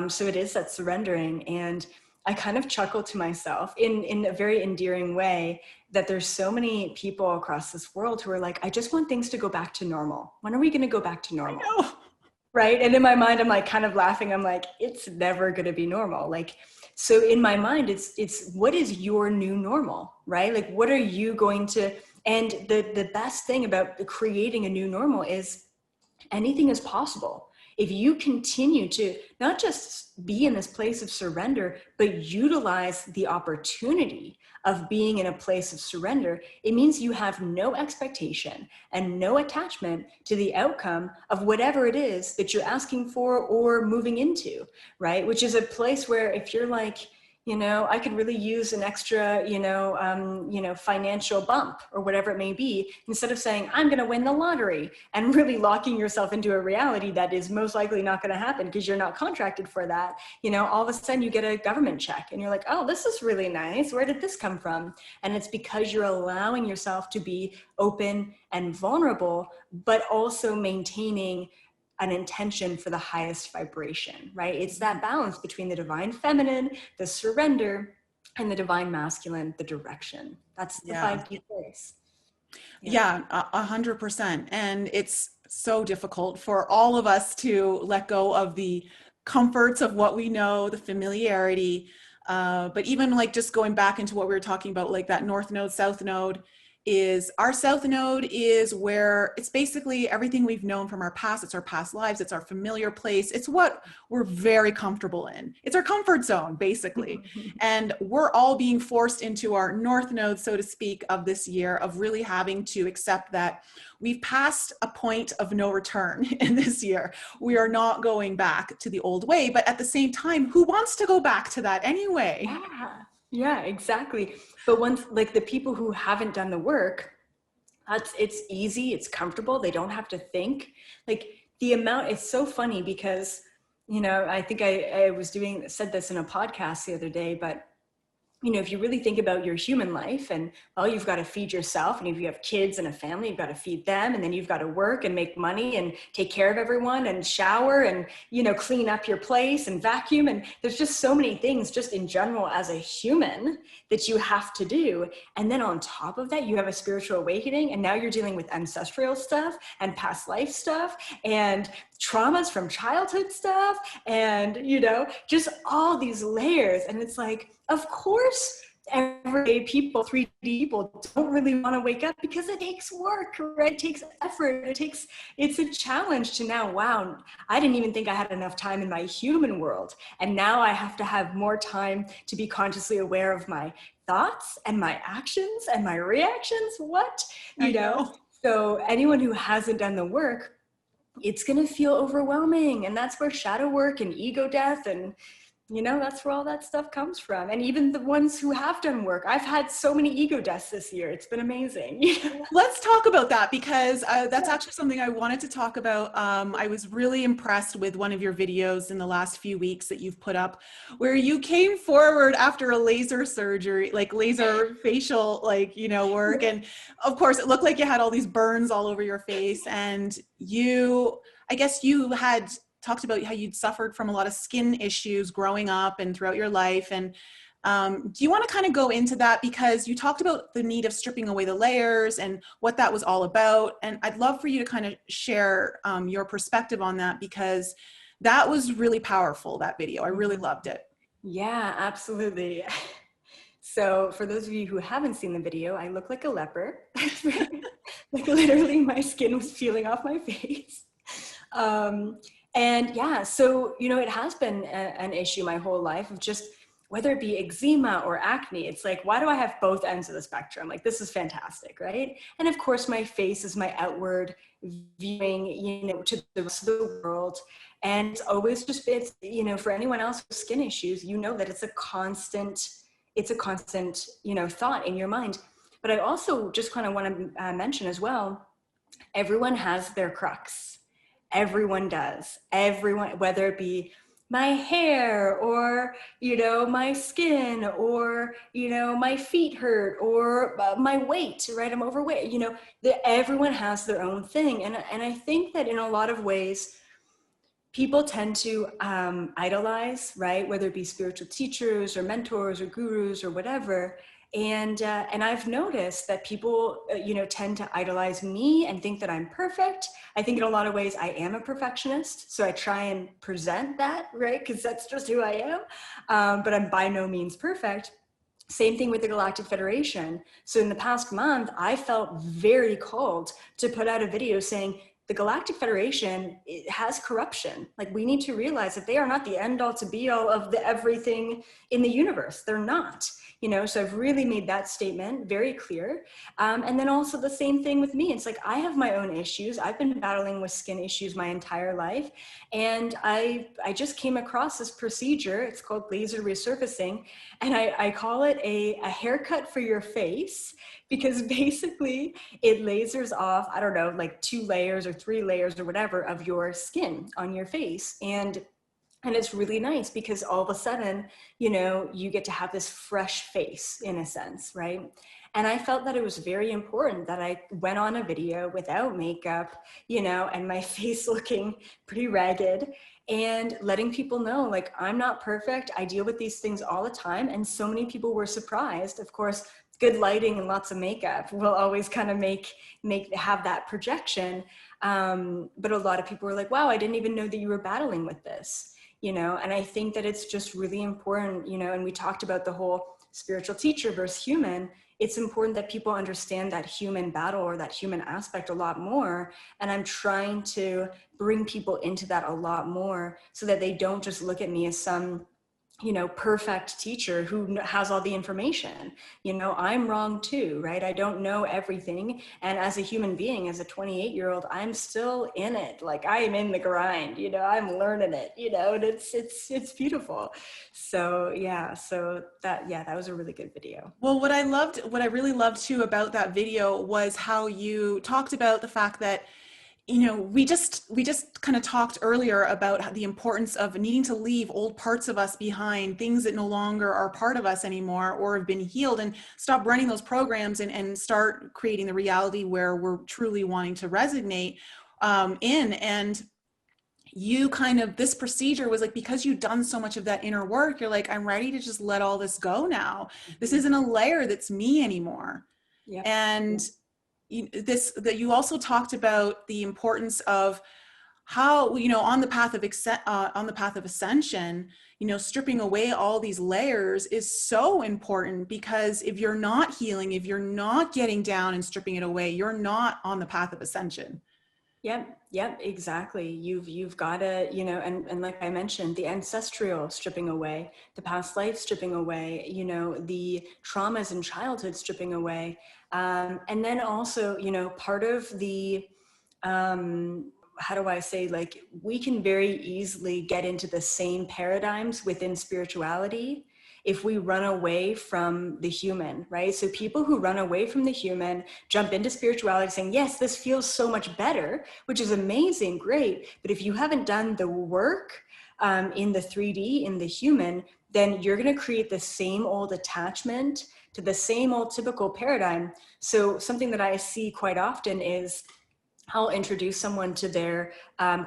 So it is that surrendering. And I kind of chuckle to myself in a very endearing way that there's so many people across this world who are like, I just want things to go back to normal. When are we going to go back to I normal? know. Right. And in my mind, I'm like kind of laughing. I'm like, it's never going to be normal. Like, so in my mind, it's what is your new normal, right? Like, what are you going to, and the best thing about creating a new normal is anything is possible. If you continue to not just be in this place of surrender, but utilize the opportunity of being in a place of surrender, it means you have no expectation and no attachment to the outcome of whatever it is that you're asking for or moving into, right? Which is a place where if you're like, you know, I could really use an extra, financial bump or whatever it may be, instead of saying, I'm going to win the lottery and really locking yourself into a reality that is most likely not going to happen because you're not contracted for that. You know, all of a sudden you get a government check and you're like, oh, this is really nice. Where did this come from? And it's because you're allowing yourself to be open and vulnerable, but also maintaining an intention for the highest vibration, right? It's that balance between the divine feminine, the surrender, and the divine masculine, the direction. That's the Yeah. 5D place. Yeah. Yeah, 100%. And it's so difficult for all of us to let go of the comforts of what we know, the familiarity. But even like just going back into what we were talking about, like that north node, south node, is our south node is where it's basically everything we've known from our past. It's our past lives. It's our familiar place. It's what we're very comfortable in. It's our comfort zone, basically. And we're all being forced into our north node, so to speak, of this year, of really having to accept that we've passed a point of no return in this year. We are not going back to the old way, but at the same time, who wants to go back to that anyway? Yeah, yeah, exactly. But once, like the people who haven't done the work, it's easy, it's comfortable, they don't have to think. Like the amount, it's so funny because, you know, I think I said this in a podcast the other day, but you know, if you really think about your human life and, well, you've got to feed yourself. And if you have kids and a family, you've got to feed them. And then you've got to work and make money and take care of everyone and shower and, you know, clean up your place and vacuum. And there's just so many things just in general as a human that you have to do. And then on top of that, you have a spiritual awakening. And now you're dealing with ancestral stuff and past life stuff and traumas from childhood stuff. And, you know, just all these layers. And it's like, of course, everyday people, 3D people don't really want to wake up because it takes work, right? It takes effort. It's a challenge to now, wow, I didn't even think I had enough time in my human world. And now I have to have more time to be consciously aware of my thoughts and my actions and my reactions. What, you know? So anyone who hasn't done the work, it's going to feel overwhelming. And that's where shadow work and ego death and, you know, that's where all that stuff comes from. And even the ones who have done work, I've had so many ego deaths this year. It's been amazing. Let's talk about that, because that's actually something I wanted to talk about. I was really impressed with one of your videos in the last few weeks that you've put up, where you came forward after a laser surgery, like laser facial, like, you know, work. And of course, it looked like you had all these burns all over your face. And I guess you had talked about how you'd suffered from a lot of skin issues growing up and throughout your life. And do you want to kind of go into that? Because you talked about the need of stripping away the layers and what that was all about. And I'd love for you to kind of share your perspective on that, because that was really powerful, that video. I really loved it. Yeah, absolutely. So for those of you who haven't seen the video, I look like a leopard. Like literally my skin was peeling off my face. And yeah, so, you know, it has been an issue my whole life of just, whether it be eczema or acne, it's like, why do I have both ends of the spectrum? Like, this is fantastic, right? And of course, my face is my outward viewing, you know, to the rest of the world. And it's always just, it's, you know, for anyone else with skin issues, you know that it's a constant, you know, thought in your mind. But I also just kind of want to mention as well, everyone has their crux. Everyone does. Everyone, whether it be my hair or, you know, my skin or, you know, my feet hurt or my weight, right? I'm overweight, you know, everyone has their own thing. And I think that in a lot of ways, people tend to idolize, right? Whether it be spiritual teachers or mentors or gurus or whatever. And I've noticed that people, you know, tend to idolize me and think that I'm perfect. I think in a lot of ways I am a perfectionist. So I try and present that, right? Because that's just who I am. But I'm by no means perfect. Same thing with the Galactic Federation. So in the past month, I felt very called to put out a video saying, the Galactic Federation, it has corruption. Like, we need to realize that they are not the end all to be all of the everything in the universe. They're not, you know, so I've really made that statement very clear. And then also the same thing with me. It's like, I have my own issues. I've been battling with skin issues my entire life. And I just came across this procedure. It's called laser resurfacing. And I call it a haircut for your face, because basically it lasers off, I don't know, like 2 layers or 3 layers or whatever of your skin on your face. And it's really nice because all of a sudden, you know, you get to have this fresh face in a sense, right? And I felt that it was very important that I went on a video without makeup, you know, and my face looking pretty ragged, and letting people know, like, I'm not perfect. I deal with these things all the time. And so many people were surprised. Of course, good lighting and lots of makeup will always kind of have that projection. But a lot of people were like, wow, I didn't even know that you were battling with this, you know? And I think that it's just really important, you know, and we talked about the whole spiritual teacher versus human. It's important that people understand that human battle or that human aspect a lot more. And I'm trying to bring people into that a lot more so that they don't just look at me as some, you know, perfect teacher who has all the information. You know, I'm wrong too, right? I don't know everything. And as a human being, as a 28-year-old, I'm still in it. Like, I am in the grind, you know, I'm learning it, you know, and it's beautiful. So yeah, that was a really good video. Well, what I really loved too about that video was how you talked about the fact that, you know, we just kind of talked earlier about the importance of needing to leave old parts of us behind, things that no longer are part of us anymore or have been healed, and stop running those programs and start creating the reality where we're truly wanting to resonate in. And you kind of, this procedure was like, because you've done so much of that inner work, you're like, I'm ready to just let all this go now. This isn't a layer that's me anymore. Yeah. And that you also talked about the importance of how, you know, on the path of ascension, you know, stripping away all these layers is so important, because if you're not healing, if you're not getting down and stripping it away, you're not on the path of ascension. Yep, exactly. You've got to, you know, and like I mentioned, the ancestral stripping away, the past life stripping away, you know, the traumas in childhood stripping away. And then also, you know, part of the, how do I say, like, we can very easily get into the same paradigms within spirituality if we run away from the human, right? So people who run away from the human jump into spirituality saying, yes, this feels so much better, which is amazing, great. But if you haven't done the work in the 3D, in the human, then you're going to create the same old attachment to the same old typical paradigm. So something that I see quite often is, I'll introduce someone to their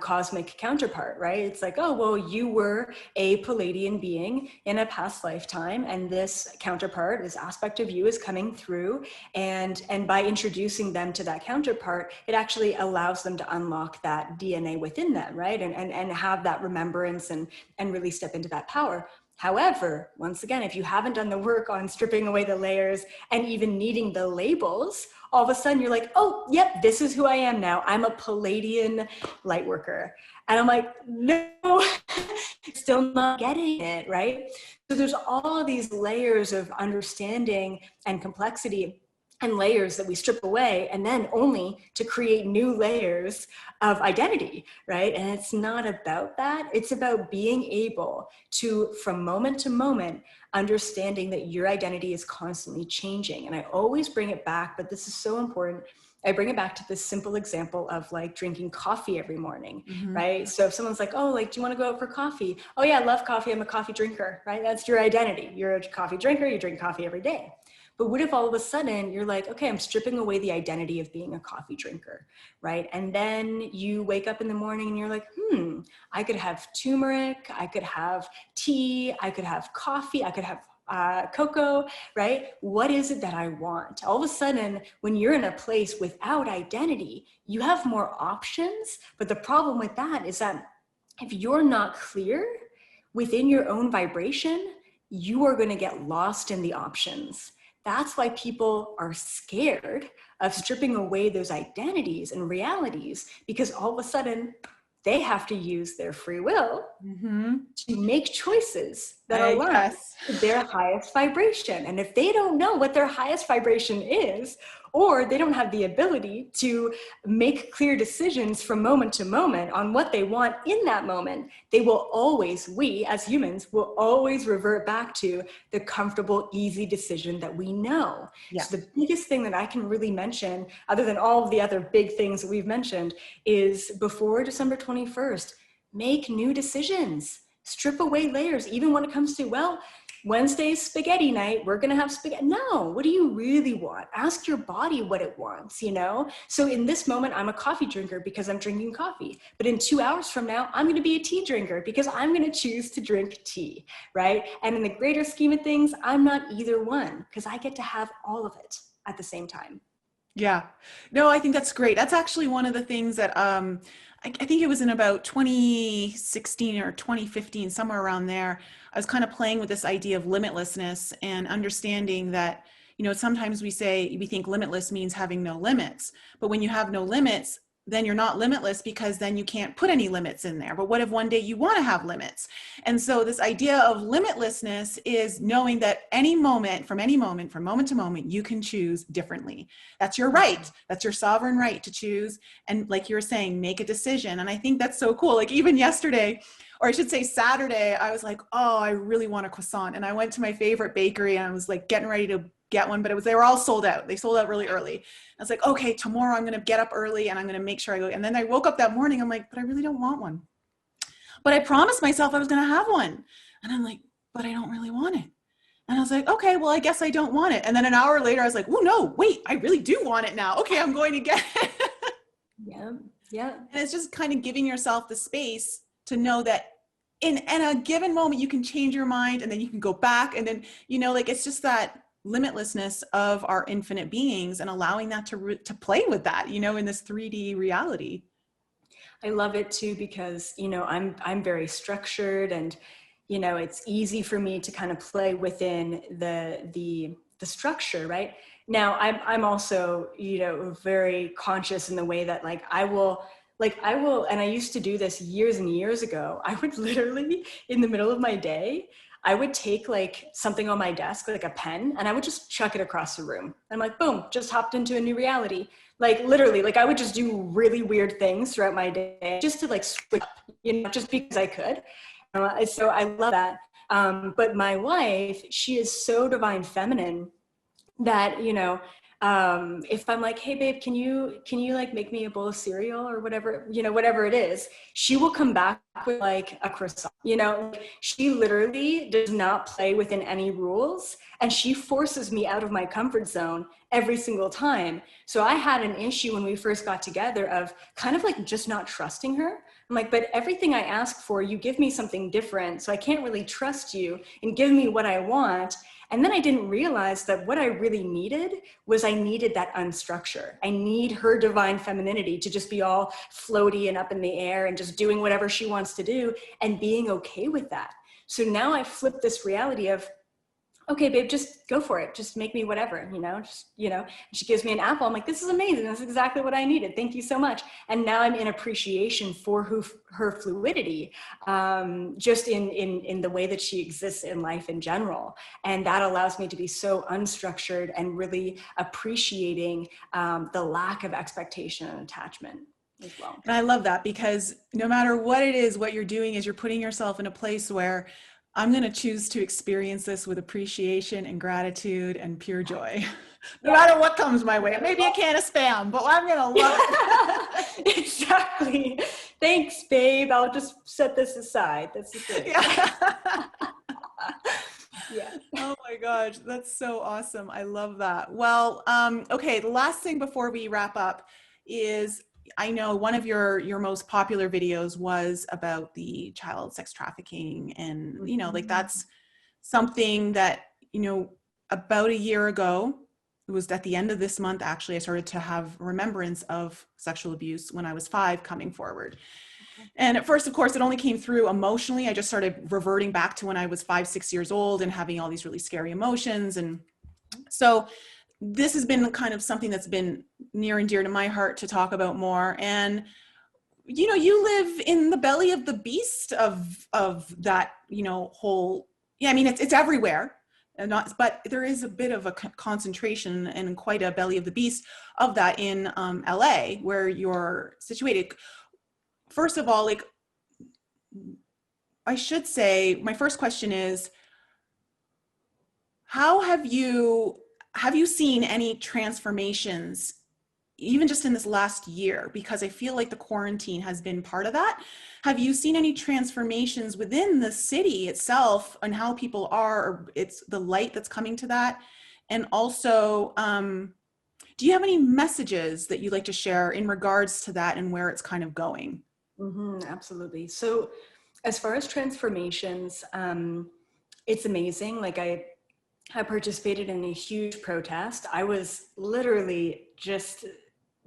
cosmic counterpart, right? It's like, oh, well, you were a Palladian being in a past lifetime, and this counterpart, this aspect of you is coming through. And by introducing them to that counterpart, it actually allows them to unlock that DNA within them, right? And have that remembrance and really step into that power. However, once again, if you haven't done the work on stripping away the layers and even needing the labels, all of a sudden you're like, oh, yep, this is who I am now. I'm a Palladian light worker. And I'm like, no, still not getting it, right? So there's all these layers of understanding and complexity and layers that we strip away, and then only to create new layers of identity, right? And it's not about that. It's about being able to, from moment to moment, understanding that your identity is constantly changing. And I always bring it back, but this is so important. I bring it back to this simple example of like drinking coffee every morning, right? So if someone's like, oh, like, do you want to go out for coffee? Oh yeah, I love coffee. I'm a coffee drinker, right? That's your identity. You're a coffee drinker. You drink coffee every day. But what if all of a sudden you're like, okay, I'm stripping away the identity of being a coffee drinker, right? And then you wake up in the morning and you're like, I could have turmeric, I could have tea, I could have coffee, I could have cocoa, right? What is it that I want? All of a sudden, when you're in a place without identity, you have more options. But the problem with that is that if you're not clear within your own vibration, you are going to get lost in the options. That's why people are scared of stripping away those identities and realities, because all of a sudden they have to use their free will to make choices that align to their highest vibration. And if they don't know what their highest vibration is, or they don't have the ability to make clear decisions from moment to moment on what they want in that moment, they will always, we as humans will always revert back to the comfortable, easy decision that we know. Yeah. So the biggest thing that I can really mention, other than all of the other big things that we've mentioned, is before December 21st, make new decisions, strip away layers, even when it comes to, well, Wednesday's spaghetti night, we're gonna have spaghetti. No, what do you really want? Ask your body what it wants, you know? So in this moment, I'm a coffee drinker because I'm drinking coffee. But in 2 hours from now, I'm gonna be a tea drinker because I'm gonna choose to drink tea, right? And in the greater scheme of things, I'm not either one because I get to have all of it at the same time. Yeah, no, I think that's great. That's actually one of the things that I think it was in about 2016 or 2015, somewhere around there. I was kind of playing with this idea of limitlessness and understanding that, you know, sometimes we think limitless means having no limits, but when you have no limits, then you're not limitless because then you can't put any limits in there. But what if one day you want to have limits? And so this idea of limitlessness is knowing that from moment to moment, you can choose differently. That's your right. That's your sovereign right to choose. And like you were saying, make a decision. And I think that's so cool. Like even yesterday, or I should say Saturday, I was like, oh, I really want a croissant. And I went to my favorite bakery and I was like getting ready to get one, but they were all sold out. They sold out really early. I was like, okay, tomorrow I'm going to get up early and I'm going to make sure I go. And then I woke up that morning. I'm like, but I really don't want one. But I promised myself I was going to have one. And I'm like, but I don't really want it. And I was like, okay, well, I guess I don't want it. And then an hour later, I was like, oh no, wait, I really do want it now. Okay, I'm going to get it. Yeah. Yeah. And it's just kind of giving yourself the space to know that in a given moment, you can change your mind and then you can go back. And then, you know, like, it's just that limitlessness of our infinite beings and allowing that to play with that, you know, in this 3D reality. I love it too, because, you know, I'm very structured and, you know, it's easy for me to kind of play within the structure, right? Now I'm also, you know, very conscious in the way that I will, and I used to do this years and years ago. I would literally in the middle of my day, I would take something on my desk, like a pen, and I would just chuck it across the room. I'm like, boom, just hopped into a new reality. Literally, I would just do really weird things throughout my day just to switch up, you know, just because I could. So I love that. But my wife, she is so divine feminine that, you know, if I'm like, hey babe, can you make me a bowl of cereal or whatever, you know, whatever it is, she will come back with a croissant, you know. She literally does not play within any rules, and she forces me out of my comfort zone every single time. So I had an issue when we first got together of kind of just not trusting her. I'm like, but everything I ask for, you give me something different. So I can't really trust you and give me what I want. And then I didn't realize that what I really needed was I needed that unstructure. I need her divine femininity to just be all floaty and up in the air and just doing whatever she wants to do and being okay with that. So now I flip this reality of, okay, babe, just go for it. Just make me whatever, and she gives me an apple. I'm like, this is amazing. This is exactly what I needed. Thank you so much. And now I'm in appreciation for her fluidity, just in the way that she exists in life in general. And that allows me to be so unstructured and really appreciating the lack of expectation and attachment as well. And I love that, because no matter what it is, what you're doing is you're putting yourself in a place where I'm going to choose to experience this with appreciation and gratitude and pure joy, no matter what comes my way. Maybe a can of Spam, but I'm going to love it. Exactly. Thanks, babe. I'll just set this aside. This is it. Yeah. Yeah. Oh my gosh, that's so awesome. I love that. Well, okay, the last thing before we wrap up is, I know one of your most popular videos was about the child sex trafficking, and like that's something that about a year ago, it was at the end of this month actually, I started to have remembrance of sexual abuse when I was 5 coming forward. And at first, of course, it only came through emotionally. I just started reverting back to when I was 5, 6 years old and having all these really scary emotions. And so this has been kind of something that's been near and dear to my heart to talk about more. And, you live in the belly of the beast of that, whole, yeah, I mean, it's everywhere. But there is a bit of a concentration and quite a belly of the beast of that in LA, where you're situated. First of all, like, I should say, my first question is, how have you seen any transformations, even just in this last year? Because I feel like the quarantine has been part of that. Have you seen any transformations within the city itself on how people are, or it's the light that's coming to that? And also, do you have any messages that you'd like to share in regards to that and where it's kind of going? Absolutely. So as far as transformations, it's amazing. Like I participated in a huge protest. I was literally just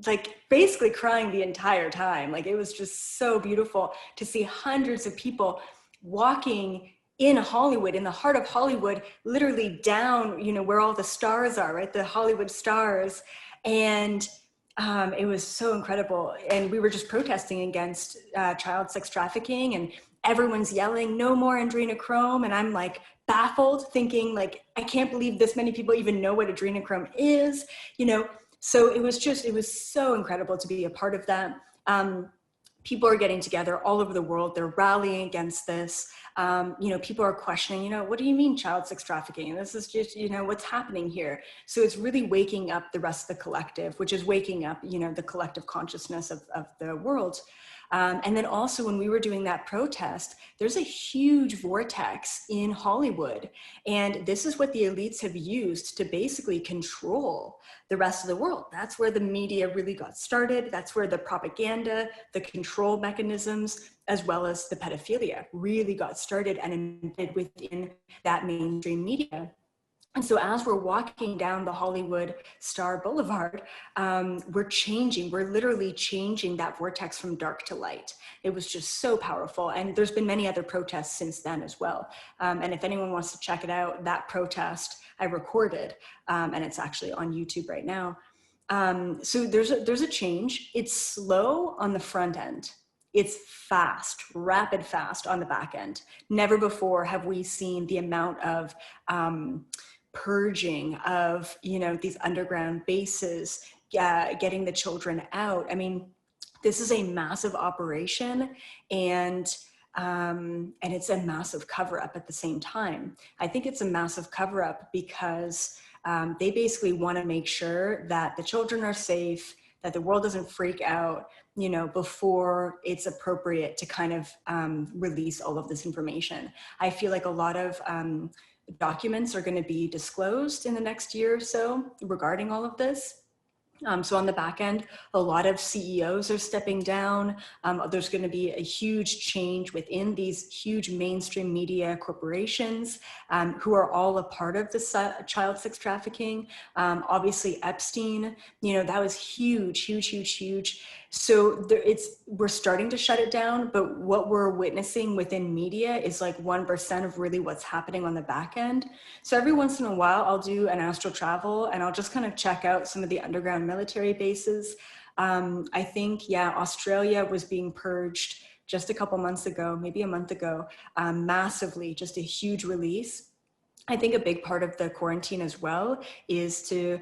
like basically crying the entire time. Like it was just so beautiful to see hundreds of people walking in Hollywood, in the heart of Hollywood, literally down, where all the stars are, right? The Hollywood stars. And it was so incredible. And we were just protesting against child sex trafficking, and everyone's yelling, no more adrenochrome. And I'm like baffled, thinking like, I can't believe this many people even know what adrenochrome is, So it was so incredible to be a part of that. People are getting together all over the world. They're rallying against this. People are questioning, what do you mean child sex trafficking? This is just, what's happening here? So it's really waking up the rest of the collective, which is waking up, the collective consciousness of the world. And then also when we were doing that protest, there's a huge vortex in Hollywood. And this is what the elites have used to basically control the rest of the world. That's where the media really got started. That's where the propaganda, the control mechanisms, as well as the pedophilia really got started and embedded within that mainstream media. And so as we're walking down the Hollywood Star Boulevard, we're literally changing that vortex from dark to light. It was just so powerful. And there's been many other protests since then as well. And if anyone wants to check it out, that protest I recorded, and it's actually on YouTube right now. So there's a change. It's slow on the front end. It's fast, rapid fast on the back end. Never before have we seen the amount of purging of, these underground bases, getting the children out. I mean, this is a massive operation, and it's a massive cover-up at the same time. I think it's a massive cover-up because they basically want to make sure that the children are safe, that the world doesn't freak out, before it's appropriate to kind of release all of this information. I feel like a lot of documents are going to be disclosed in the next year or so regarding all of this. So on the back end, a lot of CEOs are stepping down. There's going to be a huge change within these huge mainstream media corporations who are all a part of the child sex trafficking. Obviously, Epstein, that was huge, huge, huge, huge. So we're starting to shut it down, but what we're witnessing within media is like 1% of really what's happening on the back end. So every once in a while, I'll do an astral travel and I'll just kind of check out some of the underground military bases. I think, yeah, Australia was being purged just a couple months ago, maybe a month ago, massively, just a huge release. I think a big part of the quarantine as well is to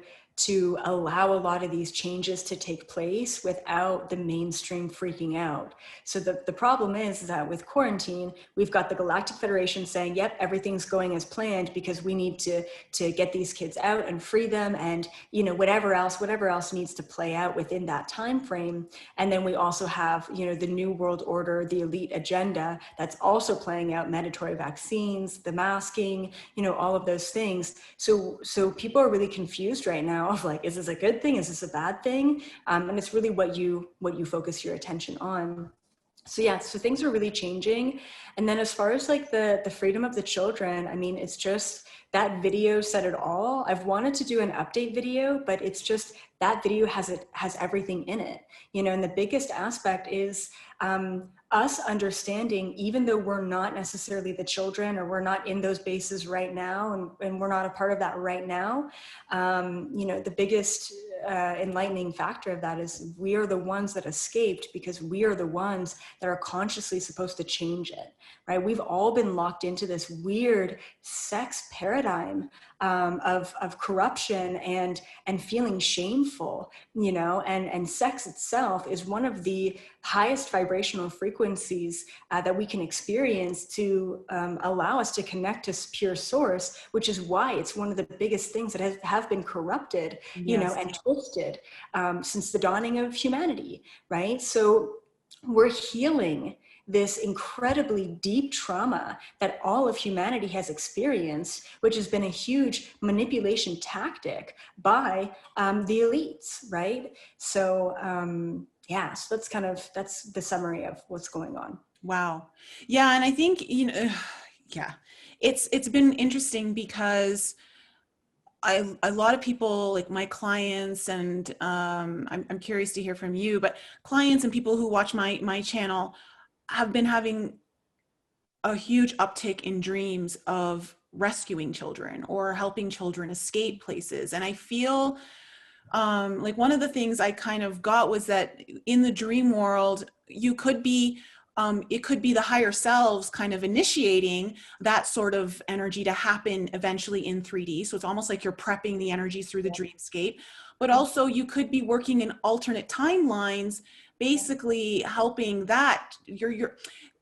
allow a lot of these changes to take place without the mainstream freaking out. So the problem is that with quarantine, we've got the Galactic Federation saying, yep, everything's going as planned because we need to get these kids out and free them, and whatever else needs to play out within that time frame. And then we also have the New World Order, the elite agenda that's also playing out, mandatory vaccines, the masking, all of those things. So people are really confused right now of like, is this a good thing? Is this a bad thing? And it's really what you focus your attention on. So yeah, so things are really changing. And then as far as like the freedom of the children, I mean, it's just that video said it all. I've wanted to do an update video, but it's just that video has everything in it, and the biggest aspect is us understanding, even though we're not necessarily the children or we're not in those bases right now, and we're not a part of that right now, the biggest enlightening factor of that is we are the ones that escaped because we are the ones that are consciously supposed to change it, right? We've all been locked into this weird sex paradigm of corruption and feeling shameful, and sex itself is one of the highest vibrational frequencies that we can experience to allow us to connect to pure source, which is why it's one of the biggest things that have been corrupted, Yes. and twisted since the dawning of humanity, right? So we're healing this incredibly deep trauma that all of humanity has experienced, which has been a huge manipulation tactic by the elites, right? So yeah, so that's the summary of what's going on. Wow. Yeah. And I think, yeah, it's been interesting because a lot of people, like my clients, and I'm curious to hear from you, but clients and people who watch my channel have been having a huge uptick in dreams of rescuing children or helping children escape places. And I feel like one of the things I kind of got was that in the dream world, you could be it could be the higher selves kind of initiating that sort of energy to happen eventually in 3D. So it's almost like you're prepping the energy through the dreamscape, but also you could be working in alternate timelines, basically helping that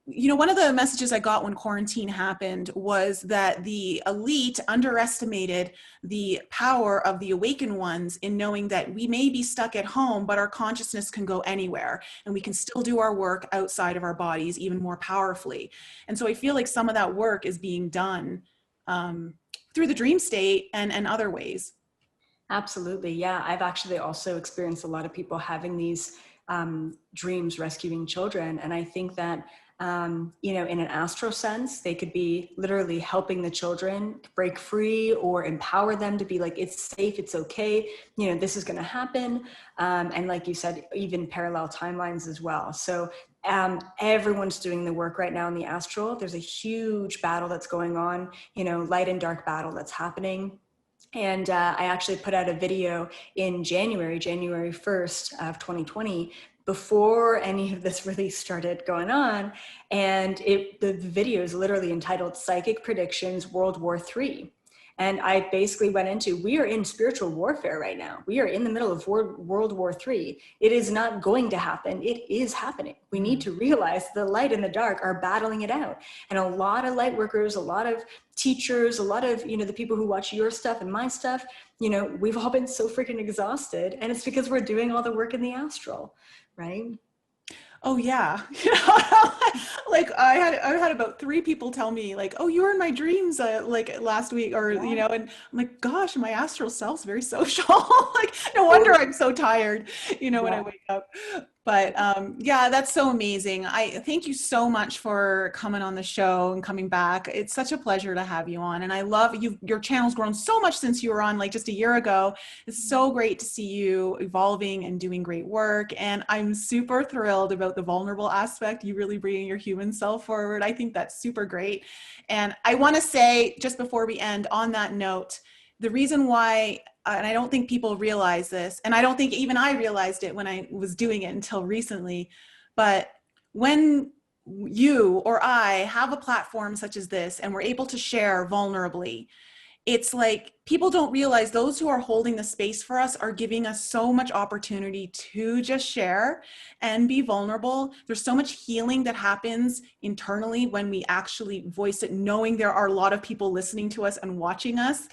one of the messages I got when quarantine happened was that the elite underestimated the power of the awakened ones in knowing that we may be stuck at home, but our consciousness can go anywhere and we can still do our work outside of our bodies even more powerfully. And so I feel like some of that work is being done through the dream state and other ways. Absolutely. Yeah. I've actually also experienced a lot of people having these dreams rescuing children. And I think that in an astral sense, they could be literally helping the children break free or empower them to be like, it's safe, it's okay, this is going to happen. And like you said, even parallel timelines as well. So everyone's doing the work right now in the astral. There's a huge battle that's going on, light and dark battle that's happening. And I actually put out a video in January 1st of 2020, before any of this really started going on. And the video is literally entitled Psychic Predictions World War III. And I basically went into, we are in spiritual warfare right now. We are in the middle of World War III. It is not going to happen. It is happening. We need to realize the light and the dark are battling it out. And a lot of light workers, a lot of teachers, a lot of, the people who watch your stuff and my stuff, we've all been so freaking exhausted. And it's because we're doing all the work in the astral, right? Oh yeah. Like I had about three people tell me like, oh, you were in my dreams like last week or Yeah. and I'm like, gosh, my astral self's very social. Like no wonder I'm so tired, when I Yeah. wake up. But yeah, that's so amazing. I thank you so much for coming on the show and coming back. It's such a pleasure to have you on. And I love you. Your channel's grown so much since you were on like just a year ago. It's so great to see you evolving and doing great work. And I'm super thrilled about the vulnerable aspect. You really bringing your human self forward. I think that's super great. And I want to say, just before we end on that note, the reason why, and I don't think people realize this, and I don't think even I realized it when I was doing it until recently, but when you or I have a platform such as this and we're able to share vulnerably, it's like people don't realize those who are holding the space for us are giving us so much opportunity to just share and be vulnerable. There's so much healing that happens internally when we actually voice it, knowing there are a lot of people listening to us and watching us.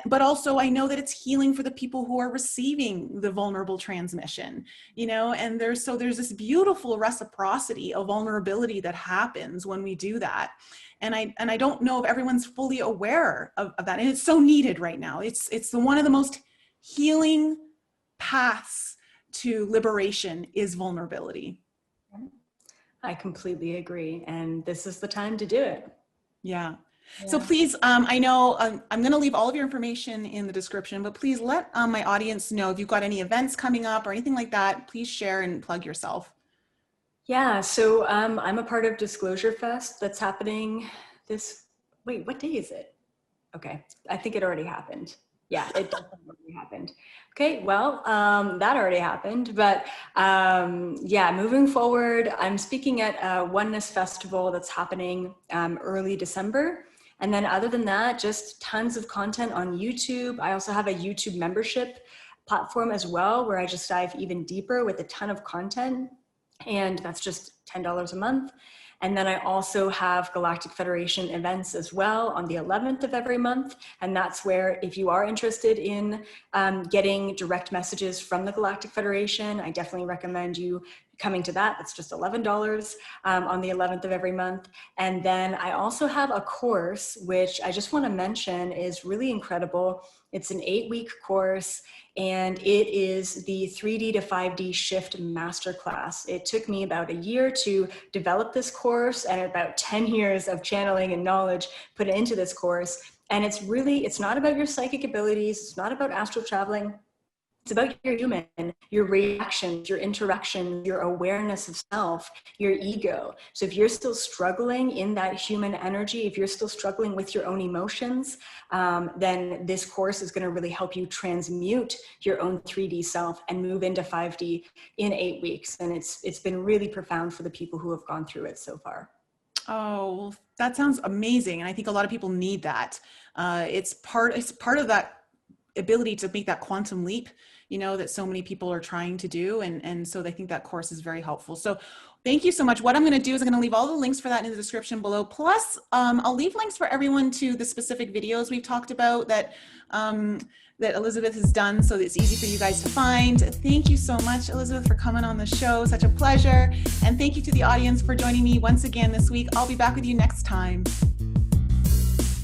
But also I know that it's healing for the people who are receiving the vulnerable transmission, and there's this beautiful reciprocity of vulnerability that happens when we do that. And I don't know if everyone's fully aware of that. And it's so needed right now. It's one of the most healing paths to liberation is vulnerability. I completely agree. And this is the time to do it. Yeah. Yeah. So please, I know I'm going to leave all of your information in the description, but please let my audience know if you've got any events coming up or anything like that. Please share and plug yourself. Yeah, so I'm a part of Disclosure Fest that's happening wait, what day is it? Okay, I think it already happened. Yeah, it definitely already happened. Okay, well, that already happened, but yeah, moving forward, I'm speaking at a Oneness Festival that's happening early December. And then other than that, just tons of content on YouTube. I also have a YouTube membership platform as well, where I just dive even deeper with a ton of content. And that's just $10 a month. And then I also have Galactic Federation events as well on the 11th of every month. And that's where, if you are interested in getting direct messages from the Galactic Federation, I definitely recommend you coming to that. That's just $11 on the 11th of every month. And then I also have a course, which I just want to mention is really incredible. It's an 8-week course, and it is the 3D to 5D Shift Masterclass. It took me about a year to develop this course and about 10 years of channeling and knowledge put into this course. And it's not about your psychic abilities. It's not about astral traveling. It's about your human, your reactions, your interactions, your awareness of self, your ego. So if you're still struggling in that human energy, if you're still struggling with your own emotions, then this course is going to really help you transmute your own 3D self and move into 5D in 8 weeks. And it's been really profound for the people who have gone through it so far. Oh, well, that sounds amazing. And I think a lot of people need that. It's part of that ability to make that quantum leap, that so many people are trying to do. And so I think that course is very helpful. So thank you so much. What I'm going to do is I'm going to leave all the links for that in the description below. Plus, I'll leave links for everyone to the specific videos we've talked about that Elizabeth has done, so it's easy for you guys to find. Thank you so much, Elizabeth, for coming on the show. Such a pleasure. And thank you to the audience for joining me once again this week. I'll be back with you next time.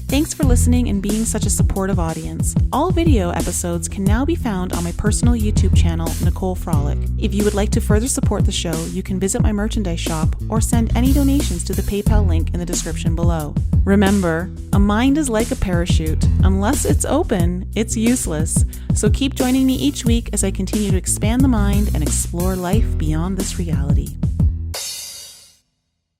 Thanks for listening and being such a supportive audience. All video episodes can now be found on my personal YouTube channel, Nicole Frolick. If you would like to further support the show, you can visit my merchandise shop or send any donations to the PayPal link in the description below. Remember, a mind is like a parachute. Unless it's open, it's useless. So keep joining me each week as I continue to expand the mind and explore life beyond this reality.